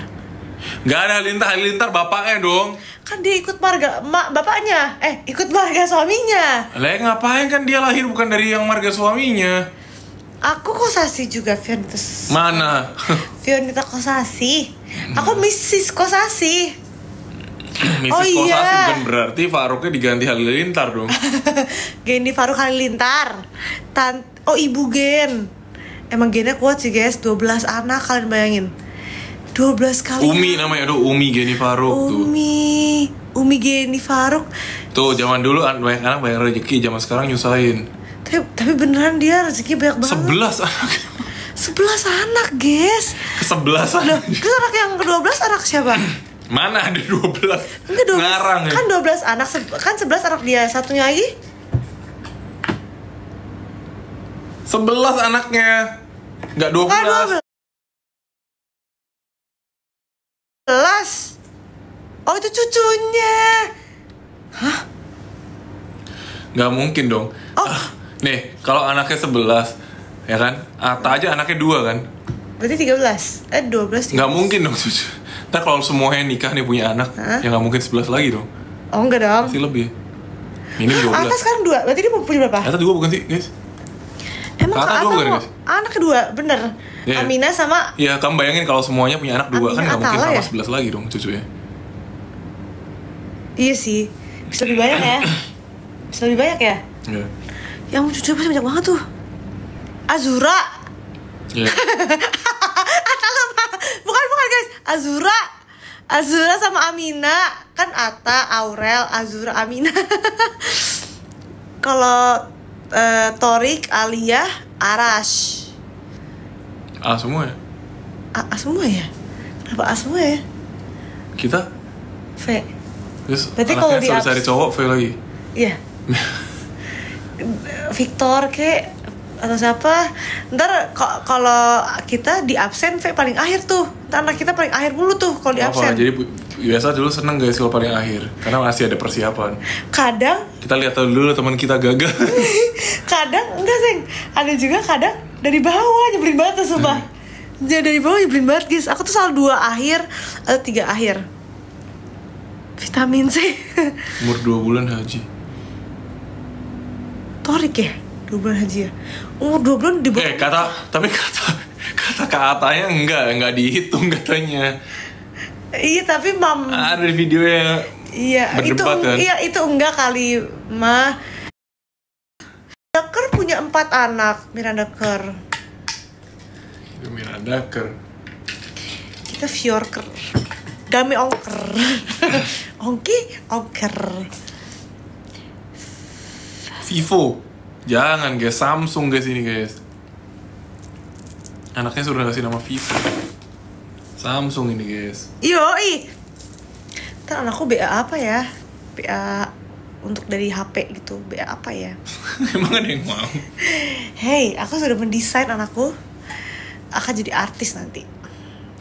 Gak ada Halilintar bapaknya dong. Kan dia ikut marga bapaknya. Ikut marga suaminya. Lah ngapain, kan dia lahir bukan dari yang marga suaminya. Aku Kosasi juga, Fionita. Mana? Fionita Kosasi. Aku Mrs. Kosasi. Kosasi bukan berarti Faruknya diganti Halilintar dong. Geni Faruk Halilintar. Ibu Gen. Emang gennya kuat sih guys, 12 anak, kalian bayangin. 12 kali. Umi namanya, Umi Geni Faruk tuh. Umi Geni Faruk. Tuh zaman dulu banyak anak banyak rezeki, zaman sekarang nyusahin. Tapi beneran dia rezeki banyak banget. 11 anak. 11 anak, guys. Ke-11 anak. Terus anak yang ke-12 anak siapa? Mana ada 12? Enggak, 12. Ngarang ya. Kan 12 anak, kan 11 anak dia, satunya lagi 11 anaknya. Enggak 12. 12. Oh, itu cucunya. Hah? Nggak mungkin dong. Nih, kalau anaknya 11, ya kan? Atta aja anaknya 2 kan? Berarti 13. 12. Nggak mungkin dong cucu. Ntar kalau semuanya nikah nih punya anak, ya nggak mungkin 11 lagi dong. Oh, enggak dong. Pasti lebih. Ini 12. Atta sekarang 2. Berarti dia mau punya berapa? Atta 2 bukan sih, guys? Emang Atta 2 bukan, guys? Anak kedua, bener. Yeah. Amina sama. Iya, kamu bayangin kalau semuanya punya anak 2 kan nggak mungkin tambah 11 lagi dong cucunya. Iya sih. Bisa lebih banyak ya. Bisa lebih banyak ya. Iya. Yang muncul pasti banyak banget tuh. Azura. Yeah. bukan guys, Azura sama Amina. Kan Atta, Aurel, Azura, Amina. Kalau Torik, Alia, Arash. A semua ya? A semua ya? Kenapa A semua ya? Kita? V. Terus berarti kalau di anaknya cari cowok V lagi? Iya. Victor kek atau siapa? Ntar kalau kita di absen V paling akhir tuh. Ntar anak kita paling akhir mulu tuh kalau di absen. Jadi biasa dulu seneng guys kalau paling akhir karena masih ada persiapan. Kadang kita lihat dulu teman kita gagal. Kadang enggak sih. Ada juga kadang dari bawah nyebelin banget tuh sumpah. Jadi dari bawah nyebelin banget guys. Aku tuh selalu 2 akhir atau 3 akhir. Vitamin C. Umur 2 bulan haji. Torik ya? 2 bulan haji ya? Umur 2 bulan di bawah. Tapi kata katanya enggak dihitung katanya. Iya tapi ada di videonya. Iya berdebat itu kan? Iya itu enggak kali mah. Deker punya 4 anak. Miranda Kerr. Kita Fjorker. Dami Ongker. Ongker. Vivo. Jangan guys, Samsung guys ini guys. Anaknya sudah kasih nama Vivo. Samsung ini guys. Yoi. Ntar anakku BA apa ya? BA untuk dari HP gitu. BA apa ya? Emang ada yang mau? Hey, aku sudah mendesain anakku akan jadi artis nanti.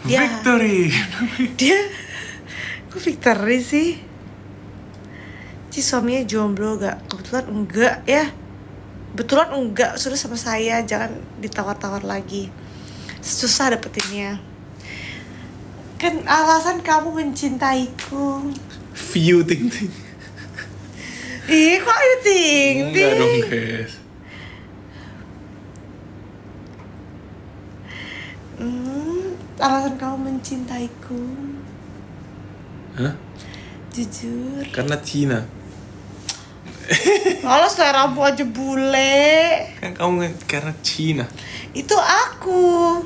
Victory. Kok Victory sih? Suaminya jomblo gak? Kebetulan enggak ya. Betulan enggak, sudah sama saya. Jangan ditawar-tawar lagi. Susah dapetinnya. Kan alasan kamu mencintaiku. View ting. Ih, kok ayu ting? Enggak dong guys. Alasan kamu mencintaiku. Hah? Jujur. Karena Cina. Kalau seleramu aja bule. Kan kamu karena Cina. Itu aku.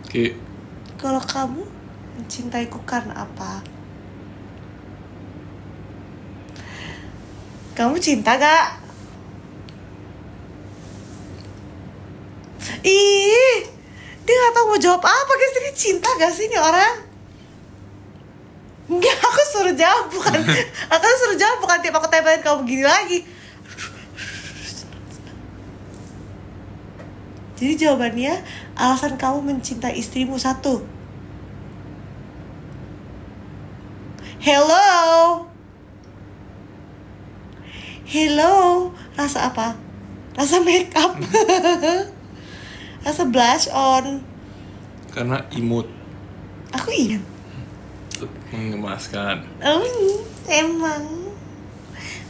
Oke. Kalau kamu mencintaiku karena apa? Kamu cinta gak? Ih, dia gak tahu mau jawab apa guys. Dia cinta gak sih ini orang? Enggak, aku suruh jawab bukan. Aku suruh jawab bukan tiap aku tanyain kamu begini lagi. Jadi jawabannya, alasan kamu mencintai istrimu 1. Hello, rasa apa? Rasa make up. Rasa blush on. Karena imut. Aku ingat. Mengemaskan. Emang.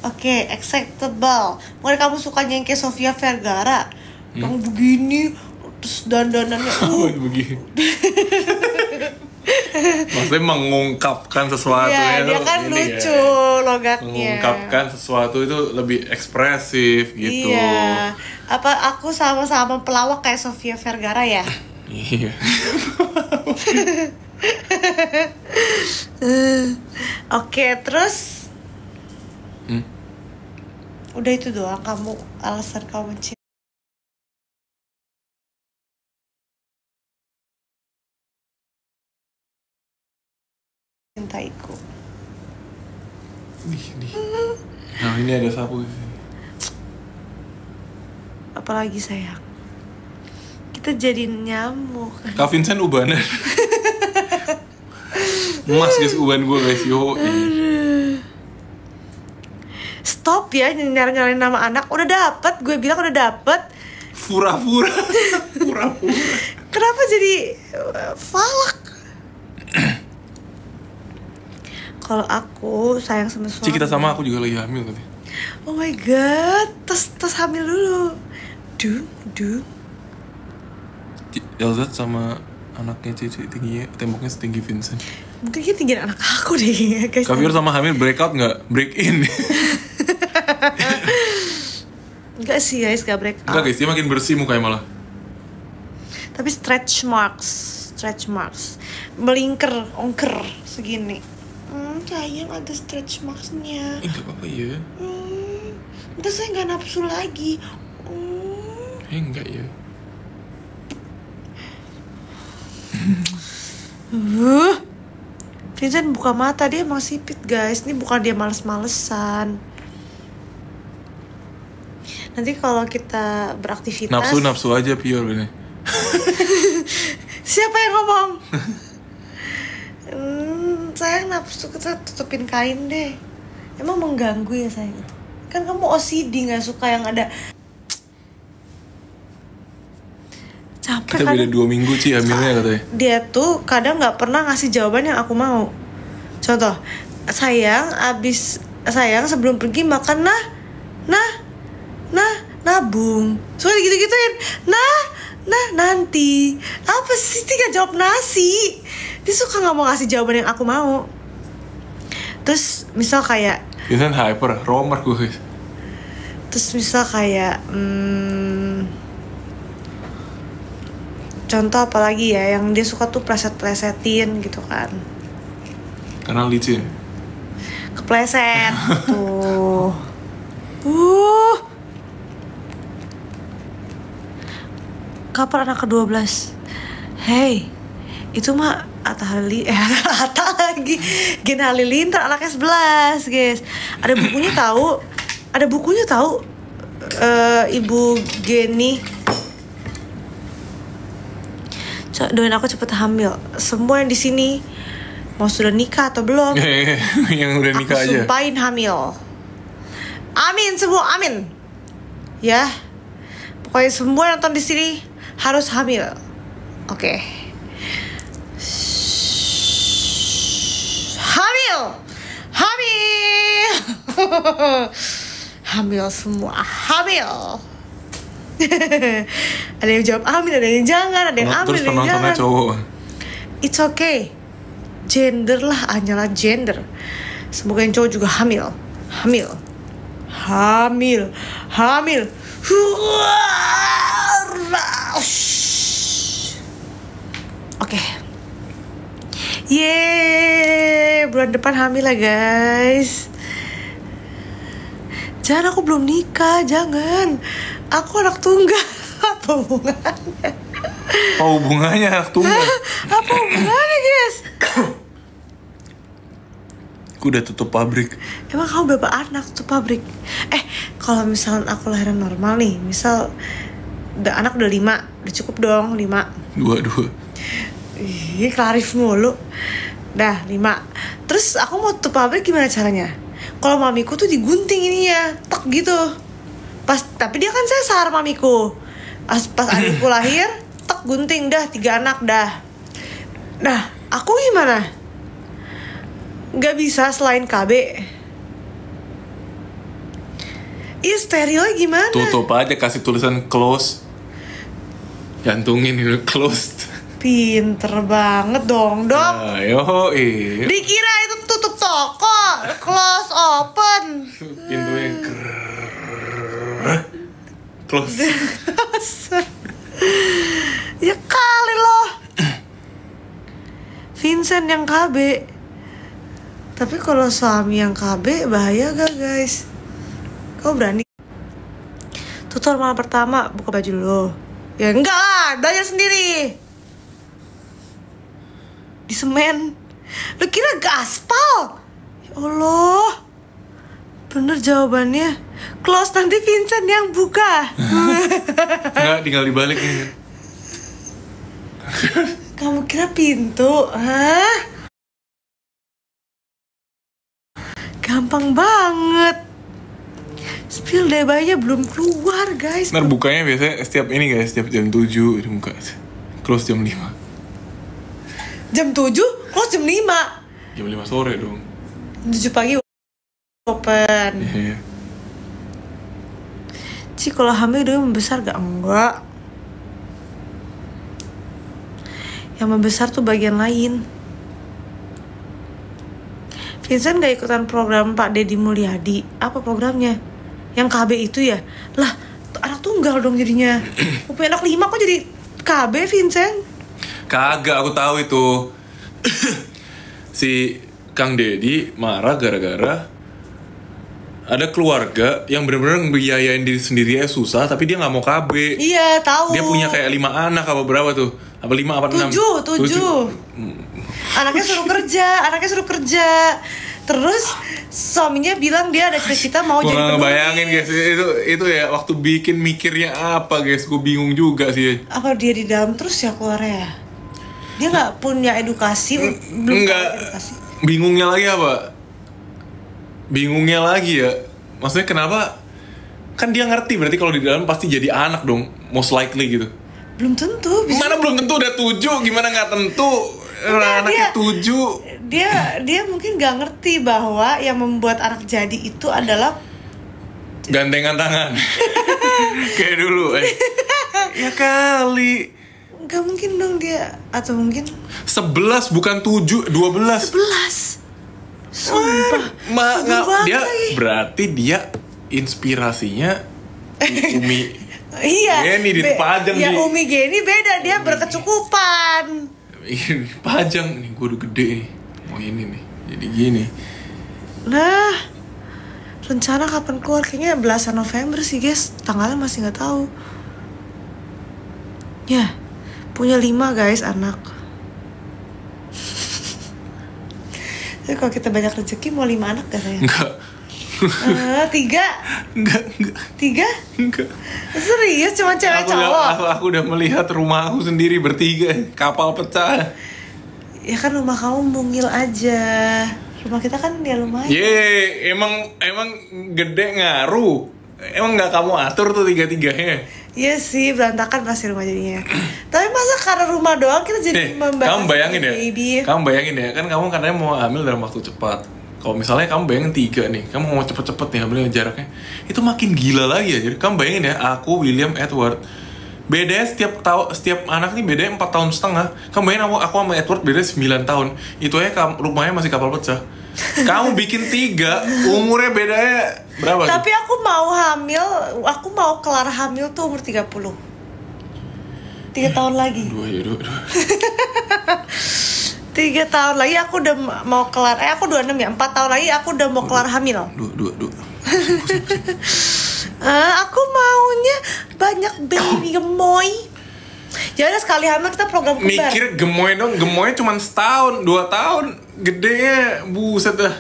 Oke, acceptable. Mungkin kamu sukanya yang kayak Sofia Vergara. Yang begini, terus dandanannya begini. Maksudnya mengungkapkan sesuatu ya, itu dia kan lucu ya. Logatnya. Mengungkapkan sesuatu itu lebih ekspresif gitu. Iya. Apa aku sama-sama pelawak kayak Sofia Vergara ya? Iya. Oke, terus udah itu doang kamu alasan kamu mencintaiku. Nah ini ada sapu. Apalagi sayang, kita jadi nyamuk. Kak Vincent ubanan. Mas guys, uban gue guys, yo. Stop ya nyari-nyari nama anak. Udah dapet, gue bilang udah dapet. Pura-pura. Kenapa jadi falak? Kalau aku sayang sama suami. Cik, kita sama, aku juga lagi hamil katanya. Oh my god, tes hamil dulu. Duh. Elzad sama anaknya Cici tingginya, temboknya setinggi Vincent. Mungkin dia tinggi anak aku deh guys. Kak Fior sama hamil breakout nggak? Break in. Enggak sih guys, gak break out. Enggak guys, dia makin bersih mukanya malah. Tapi stretch marks, melingkar, ongker segini. Sayang ada stretch marksnya. Enggak apa-apa ya. Ntar saya nggak nafsu lagi. Enggak ya. Vincent buka mata, dia emang sipit guys. Ini bukan dia males-malesan. Nanti kalau kita beraktivitas Nafsu aja pure ini. Siapa yang ngomong? Sayang nafsu, kita tutupin kain deh. Emang mengganggu ya sayang? Kan kamu OCD, gak suka yang ada. Capek Kita beda 2 minggu Ci hamilnya katanya. Dia tuh kadang gak pernah ngasih jawaban yang aku mau. Contoh, sayang sebelum pergi makan nabung. Soalnya gitu-gituin. Nanti. Apa sih gak jawab nasi? Dia suka gak mau ngasih jawaban yang aku mau. Terus misal kayak Vincent hyper, romer gue guys. Terus misal kayak contoh apalagi ya, yang dia suka tuh pleset-plesetin gitu kan. Karena licin. Kepleset tuh. Kapan anak ke-12? Hey, itu mah Atta lagi. Gen Halilintar anaknya 11 guys. Ada bukunya tahu. Ibu Geni. Doain aku cepet hamil. Semua yang di sini mau sudah nikah atau belum? Yang udah nikah aja. Aku sumpahin hamil. Amin semua, amin. Ya. Pokoknya semua yang nonton di sini harus hamil. Oke. Hamil. Hamil semua, hamil. Ada yang jawab amin, ada yang jangan, ada yang amin, terus ada yang jangan. cowok. It's okay. Gender lah, hanyalah gender. Semoga yang cowok juga hamil. Oke. Yeay, bulan depan hamil lah guys. Jangan, aku belum nikah, jangan. Aku anak tunggal. Apa hubungannya? Oh, hubungannya anak tunggal. Apa hubungannya guys? Aku udah tutup pabrik. Emang kamu berapa anak tutup pabrik? Kalau misalnya aku lahiran normal nih, misal anak udah 5, udah cukup dong 5. 2. Ih, Clarif mulu. Dah 5. Terus aku mau tutup pabrik gimana caranya? Kalau mamiku tuh digunting ininya, tek gitu. Tapi dia kan sesar mamiku. Pas adikku lahir, tek gunting dah 3 anak dah. Nah, aku gimana? Gak bisa selain KB. Iya, sterilnya gimana? Tutup aja, kasih tulisan close. Gantungin ini closed. Pinter banget dong, Dok. Nah, yoi. Dikira itu tutup toko, close open. Pintunya close. Ya kali loh. Vincent yang KB. Tapi kalau suami yang KB bahaya gak guys? Kau berani? Tutor malam pertama buka baju dulu. Ya enggak lah, belajar sendiri. Di semen. Lu kira gaspal? Ya Allah. Bener jawabannya. Close, nanti Vincent yang buka. Enggak, tinggal dibalik nih. Kamu kira pintu? Hah? Gampang banget. Spill deh, bayinya belum keluar guys. Ntar bukanya biasanya setiap ini guys, setiap jam 7 dibuka. Close jam 5. Jam 7? Close jam 5. Jam 5 sore dong. 7 pagi open. Iya. Ci, kalau hamil dia membesar gak? Enggak. Yang membesar tuh bagian lain. Vincent gak ikutan program Pak Deddy Mulyadi. Apa programnya? Yang KB itu ya? Lah, tunggal dong jadinya. Aku punya anak 5 kok jadi KB Vincent? Kagak, aku tahu itu. Si Kang Deddy marah gara-gara ada keluarga yang benar-benar ngebiayain diri sendiri aja susah, tapi dia nggak mau KB. Iya, tahu. Dia punya kayak 5 anak apa berapa tuh? Apa 5 apa 6? 7. Anaknya suruh kerja. Terus suaminya bilang dia ada cita-cita mau jadi penulis. Bayangin guys, itu ya waktu bikin mikirnya apa guys, gue bingung juga sih. Apa dia di dalam terus ya keluarnya? Dia nggak punya edukasi, belum Enggak. edukasi. Bingungnya lagi ya. Maksudnya kenapa? Kan dia ngerti berarti kalau di dalam pasti jadi anak dong, most likely gitu. Belum tentu. Mana belum tentu udah 7, gimana nggak tentu? Anaknya 7. Dia mungkin nggak ngerti bahwa yang membuat anak jadi itu adalah gandengan tangan. Kayak dulu. Ya kali. Nggak mungkin dong dia, atau mungkin 11 bukan 7, 12. 11. Sumpah. Dia berarti dia inspirasinya Umi. Iya. Geni dipajang ya, Umi Geni beda, dia berkecukupan. Pajang nih, gue udah gede nih. Mau ini nih. Jadi gini. Nah, rencana kapan keluar? Kayaknya belasan November sih guys. Tanggalnya masih nggak tahu. Ya, punya 5 guys anak. Tapi kalau kita banyak rezeki mau 5 anak gak saya? Enggak. 3? Enggak. 3? Enggak. Serius cuma cewek cowok? Aku udah melihat rumah aku sendiri bertiga, kapal pecah. Ya kan rumah kamu mungil aja. Rumah kita kan ya lumayan. Emang gede ngaruh. Emang nggak kamu atur tuh 3-3-nya? Iya sih, berantakan pasti rumah jadinya. Tapi masa karena rumah doang kita jadi membahas kamu bayangin ya, baby. Kamu bayangin ya, kan kamu katanya mau hamil dalam waktu cepat. Kalau misalnya kamu bayangin 3 nih, kamu mau cepet-cepet nih hamilnya jaraknya, itu makin gila lagi ya. Jadi kamu bayangin ya, aku, William, Edward, bedanya setiap anak nih bedanya 4 tahun setengah. Kamu bayangin aku sama Edward bedanya 9 tahun. Itu aja rumahnya masih kapal pecah. Kamu bikin 3, umurnya bedanya berapa? Tapi aku mau kelar hamil tuh umur 30. 3 tahun lagi. 3 tahun lagi aku udah mau kelar. Aku 26 ya. 4 tahun lagi aku udah mau kelar hamil. 2. Aku maunya banyak baby gemoy. Jadi sekali hamil kita program kembar. Mikir gemoy dong, gemoynya cuma setahun, 2 tahun. Gedenya, buset dah.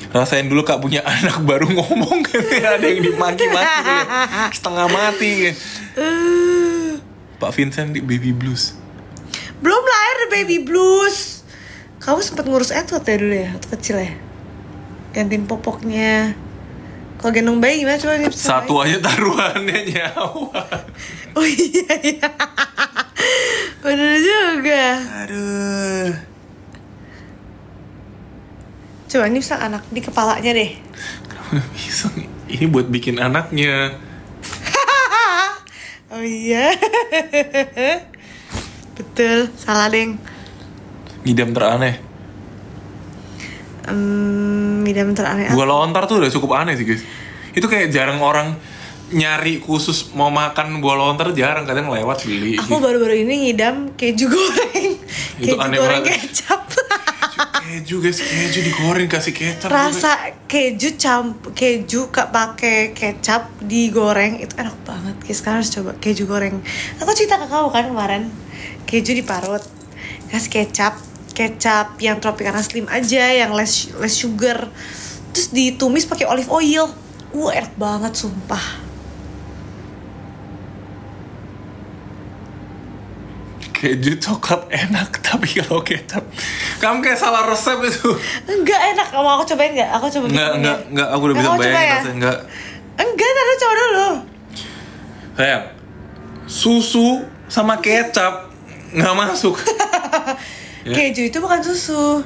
Rasain dulu Kak punya anak baru ngomong kan. Ada yang dimaki-maki kan. Setengah mati kan. Pak Vincent di baby blues. Belum lahir the baby blues. Kamu sempat ngurus Edward ya dulu ya, waktu kecil ya? Gantiin popoknya. Kalau gendong bayi gimana coba nih? Satu aja taruhannya nyawa. Oh iya. Bener juga. Aduh. Coba ini bisa anak di kepalanya deh. Kenapa bisa? Ini buat bikin anaknya. Oh iya. Betul, salah deng. Ngidam teraneh. Ngidam teraneh. Gua lontar tuh udah cukup aneh sih guys. Itu kayak jarang orang nyari khusus mau makan buah lontar, jarang, kadang lewat beli. Aku baru-baru ini ngidam keju goreng. Itu keju aneh goreng banget. kecap. Keju guys, keju digoreng kasih kecap. Rasa keju pakai kecap digoreng itu enak banget. Guys, kalian harus coba keju goreng. Aku cerita ke kamu kan kemarin. Keju diparut, kasih kecap yang Tropicana Slim aja, yang less sugar. Terus ditumis pakai olive oil. Enak banget sumpah. Keju coklat enak, tapi kalau kecap kamu kayak salah resep itu. Enggak enak, mau aku cobain nggak? Aku coba. Enggak, aku udah bisa bayangin rasanya. Enggak, taruh coba dulu. Sayang, susu sama kecap nggak masuk. Ya. Keju itu bukan susu.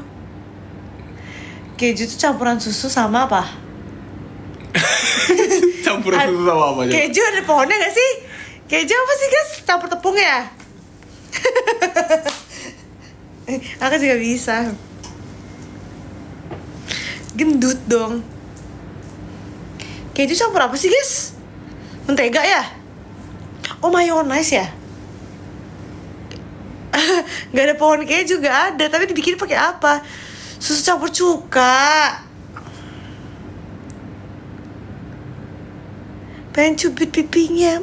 Keju itu campuran susu sama apa? Campuran susu sama apa aja? Keju ada pohonnya nggak sih? Keju apa sih guys? Campur tepung ya? Aku juga bisa. Gendut dong. Keju campur apa sih guys? Mentega ya? Oh mayonaise ya? Gak ada pohon keju, gak ada. Tapi dibikin pakai apa? Susu campur cuka. Pengen cubit pipinya.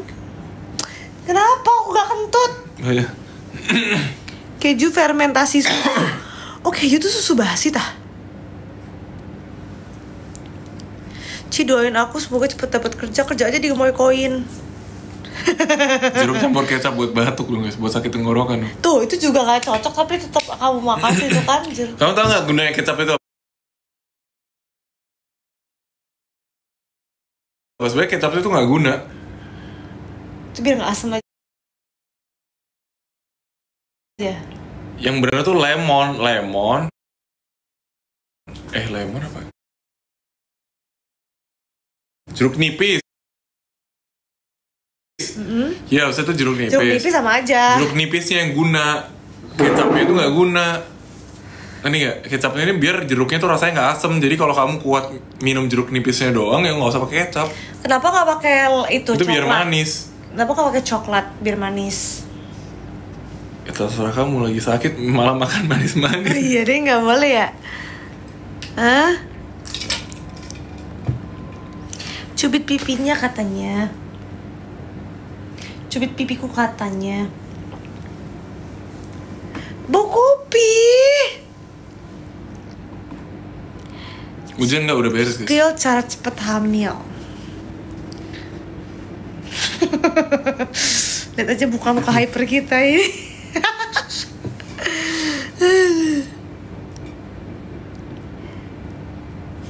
Kenapa aku gak kentut? Oh, ya. Keju fermentasi susu. Oh keju tuh susu basi tah? Ci doain aku semoga cepet dapat kerja aja di Gemoy Koin. Jeruk campur kecap buat batuk dong guys, buat sakit tenggorokan. Tuh itu juga gak cocok tapi tetap kamu makan sih itu kan. Kamu tahu nggak gunanya kecap itu? Sebenarnya kecap itu nggak guna. Itu biar nggak asam aja. Yang benar tuh lemon. Lemon apa? Jeruk nipis. Iya, maksudnya itu jeruk nipis. Jeruk nipis sama aja. Jeruk nipisnya yang guna. Kecapnya itu nggak guna. Ini nggak, kecapnya ini biar jeruknya tuh rasanya nggak asem. Jadi kalau kamu kuat minum jeruk nipisnya doang, ya nggak usah pakai kecap. Kenapa nggak pakai itu coklat? Biar manis. Kenapa nggak pakai coklat biar manis? Ya terserah kamu, lagi sakit malah makan manis-manis. Iya deh, nggak boleh ya? Hah? Cubit pipinya katanya. Cubit pipiku katanya. Bau kopi. Hujan nggak, udah beres guys. Skill cara cepet hamil. Lihat aja muka-muka hyper kita ini.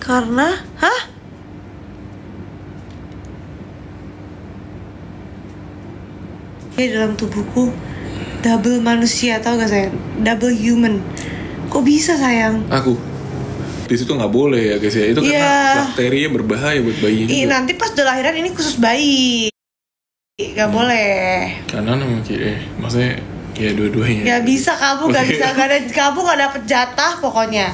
Karena, hah? Dalam tubuhku double manusia, tau gak sayang? Double human. Kok bisa sayang? Aku di situ nggak boleh ya guys ya, itu karena bakterinya berbahaya buat bayi juga. Nanti pas udah lahiran ini khusus bayi, nggak boleh. Kanan sama kiri, maksudnya ya dua-duanya. Nggak bisa, kamu nggak bisa, kamu nggak dapet jatah pokoknya.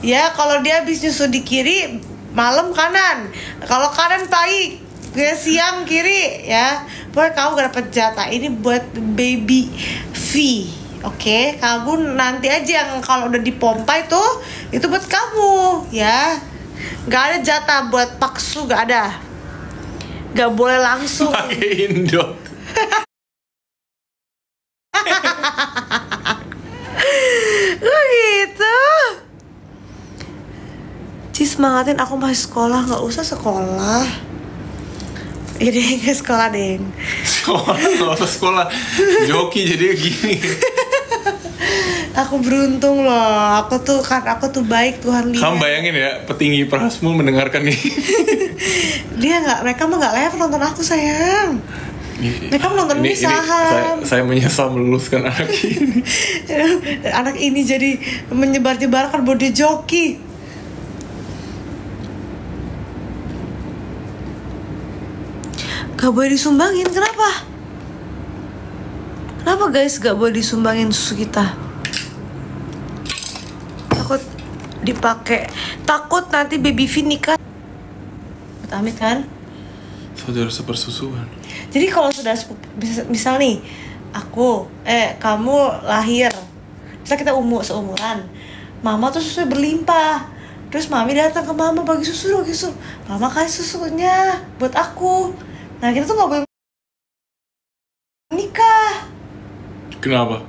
Ya kalau dia habis nyusu di kiri, malam kanan. Kalau kanan pagi, siang kiri ya. Pokoknya kamu gak dapet jatah. Ini buat baby V. Oke, kamu nanti aja yang kalau udah dipompa itu buat kamu ya. Gak ada jatah buat paksu, gak ada. Gak boleh langsung. Pakai Indo. Kok gitu? Ci semangatin aku masih sekolah, gak usah sekolah. Ya deh, gak sekolah deh. Sekolah, gak usah sekolah. Joki jadi gini. Aku beruntung loh. Aku tuh baik, Tuhan lihat. Kamu bayangin ya, petinggi Prasmul mendengarkan ini. Mereka mah gak level nonton aku sayang. Mereka nonton ini saham. Saya menyesal meluluskan anak ini. Anak ini jadi menyebar-nyebarkan body joki. Gak boleh disumbangin, kenapa? Kenapa guys gak boleh disumbangin susu kita? Takut dipakai, takut nanti baby V nikah. Amit kan? Saudara sepersusuan. Jadi kalau sudah misal nih, kamu lahir, misal kita seumuran, mama tuh susunya berlimpah. Terus mami datang ke mama bagi susu. Mama kasih susunya buat aku. Nah kita tuh gak boleh nikah. Kenapa?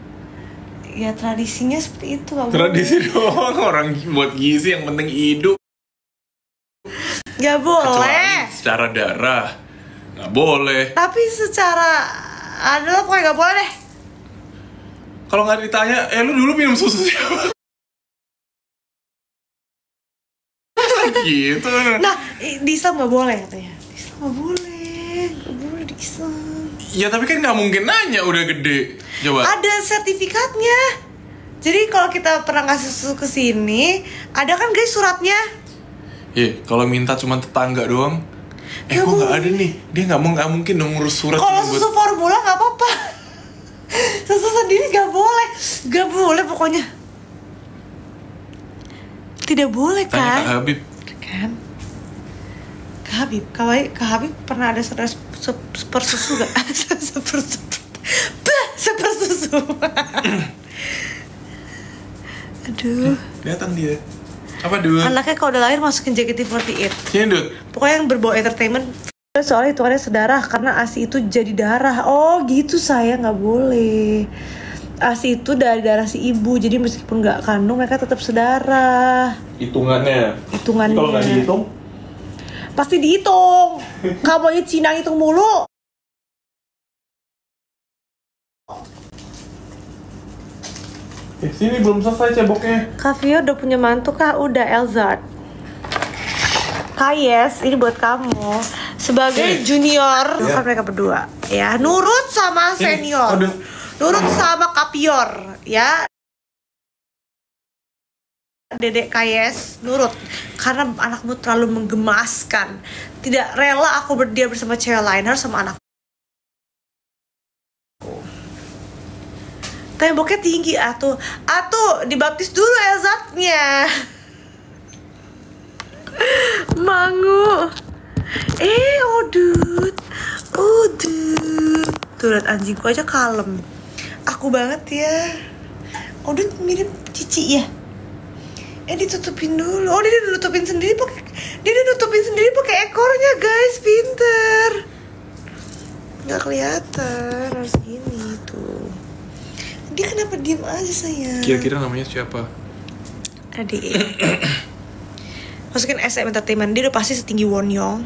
Ya tradisinya seperti itu. Tradisi doang, orang buat gizi yang penting hidup. Gak boleh. Kecuali secara darah gak boleh. Tapi secara adalah pokoknya gak boleh deh. Kalau gak ditanya, lu dulu minum susu siapa? Gitu. Nah di Islam gak boleh katanya. Di Islam gak boleh. Gak boleh di Islam. Ya tapi kan gak mungkin nanya udah gede. Coba. Ada sertifikatnya. Jadi kalau kita pernah ngasih susu ke sini, ada kan guys suratnya. Kalau minta cuma tetangga doang. Kok nggak ada nih? Dia nggak mungkin dong ngurus surat. Kalau susu formula nggak apa-apa. Susu sendiri nggak boleh pokoknya. Tidak boleh kan? Tanya Kak Habib. Kan? Kak Kak Habib pernah ada sepersusu gak? Sepersusu. Aduh. Kelihatan dia. Apa Dut? Anaknya kalau udah lahir masukin JKT48. Sini Dut. Pokoknya yang berbau entertainment. Soalnya hitungannya sedarah karena ASI itu jadi darah. Oh gitu, saya nggak boleh. ASI itu dari darah si ibu, jadi meskipun nggak kandung mereka tetap sedarah. Hitungannya. Kalau nggak dihitung? Pasti dihitung. Kamu aja Cina hitung mulu. Sini belum selesai ceboknya. Kak Vio udah punya mantu kah? Udah, Elzard. Kak Yes, ini buat kamu. Sebagai junior, kan mereka berdua, ya. Nurut sama senior. Nurut sama Kapior, ya. Dedek Kayes, nurut. Karena anakmu terlalu menggemaskan. Tidak rela aku berdia bersama cewek lain, harus sama anakku. Temboknya tinggi, Atuh dibaptis dulu Elzadnya. Mangu. Odut. Tuh liat anjingku aja kalem. Aku banget ya. Odut mirip Cici ya. Ditutupin dulu. Oh, dia udah nutupin sendiri pakai ekornya, guys. Pinter. Nggak kelihatan, harus gini tuh. Dia kenapa diem aja, sayang? Kira-kira namanya siapa? Adik. Masukin SM Entertainment. Dia udah pasti setinggi Wonyoung.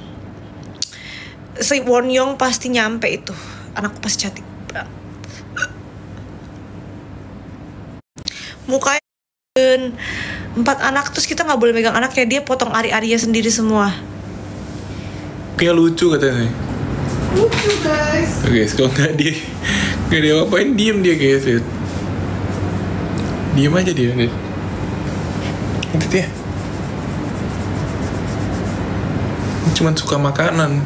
Si Wonyoung pasti nyampe itu. Anakku pasti cantik. Mukanya 4 anak, terus kita nggak boleh megang anaknya. Dia potong ari-arinya sendiri semua. Kayak lucu katanya. Lucu, guys. Oke, kalau nggak dia apain, diem dia guys. Diem aja dia nih. Gitu ya. Cuman suka makanan.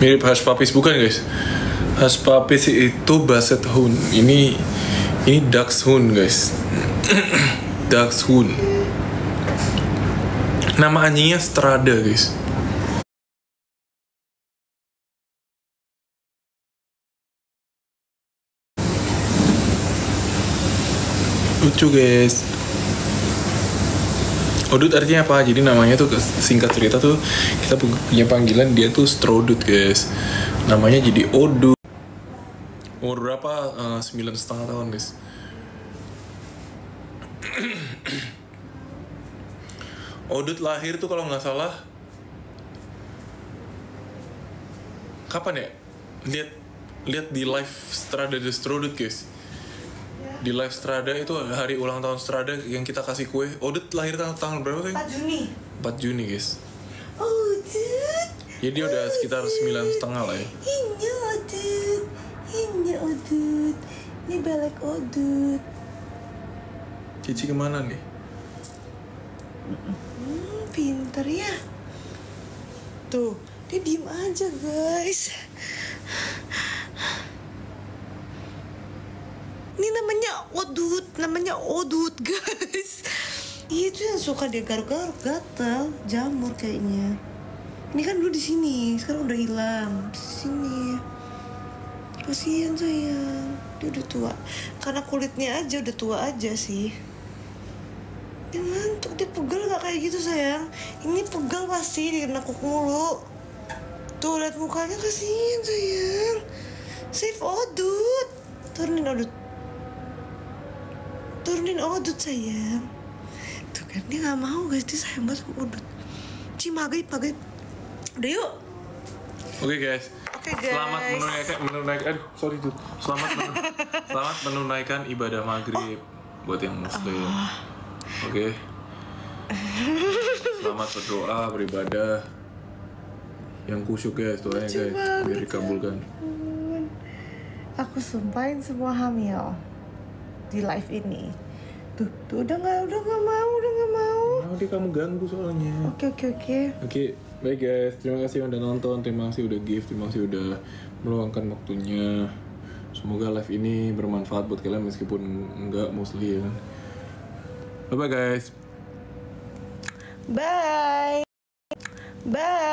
Mirip Hush Puppies bukan guys? Hush Puppies itu Basset Hound. Ini Dachshund guys. Dachshund. Nama anjingnya Strada guys. Lucu guys. Odut artinya apa? Jadi namanya tuh singkat cerita tuh kita punya panggilan dia tuh Strodut guys. Namanya jadi Odut. Umur berapa? 9,5 tahun guys. Odut lahir tuh kalau nggak salah kapan ya? Lihat di live Strada the Strodut guys. Di live Strada itu hari ulang tahun Strada yang kita kasih kue. Odut lahir tanggal berapa sih? 4 Juni. 4 Juni guys. Odut. Jadi dia udah sekitar 9,5 lah ya. Ini Odut. Ini belek Odut. Cici kemana nih? Pinter ya. Tuh, dia diem aja guys. Ini namanya Odut guys. Itu yang suka dia garuk-garuk, gatal, jamur kayaknya. Ini kan dulu di sini, sekarang udah hilang. Di sini. Kasihan sayang, dia udah tua. Karena kulitnya aja udah tua aja sih. Dia ngantuk, dia pegal gak kayak gitu sayang. Ini pegal pasti, dia kena kuku mulu. Tuh lihat mukanya, kasihan sayang. Save Odut. Turunin Odut sayang. Tuh kan dia gak mau guys, dia sayang banget sama Odut. Maghrib. Udah yuk. Oke guys. Selamat menunaikan ibadah maghrib buat yang muslim. Oke. Selamat berdoa, beribadah. Yang khusyuk guys, doanya guys, biar dikabulkan. Aku sumpahin semua hamil di live ini. Tuh udah nggak mau. Nanti kamu ganggu soalnya. Oke, baik guys, terima kasih udah nonton, terima kasih udah gift, terima kasih udah meluangkan waktunya. Semoga live ini bermanfaat buat kalian meskipun enggak mostly ya kan. Bye bye guys. Bye. Bye.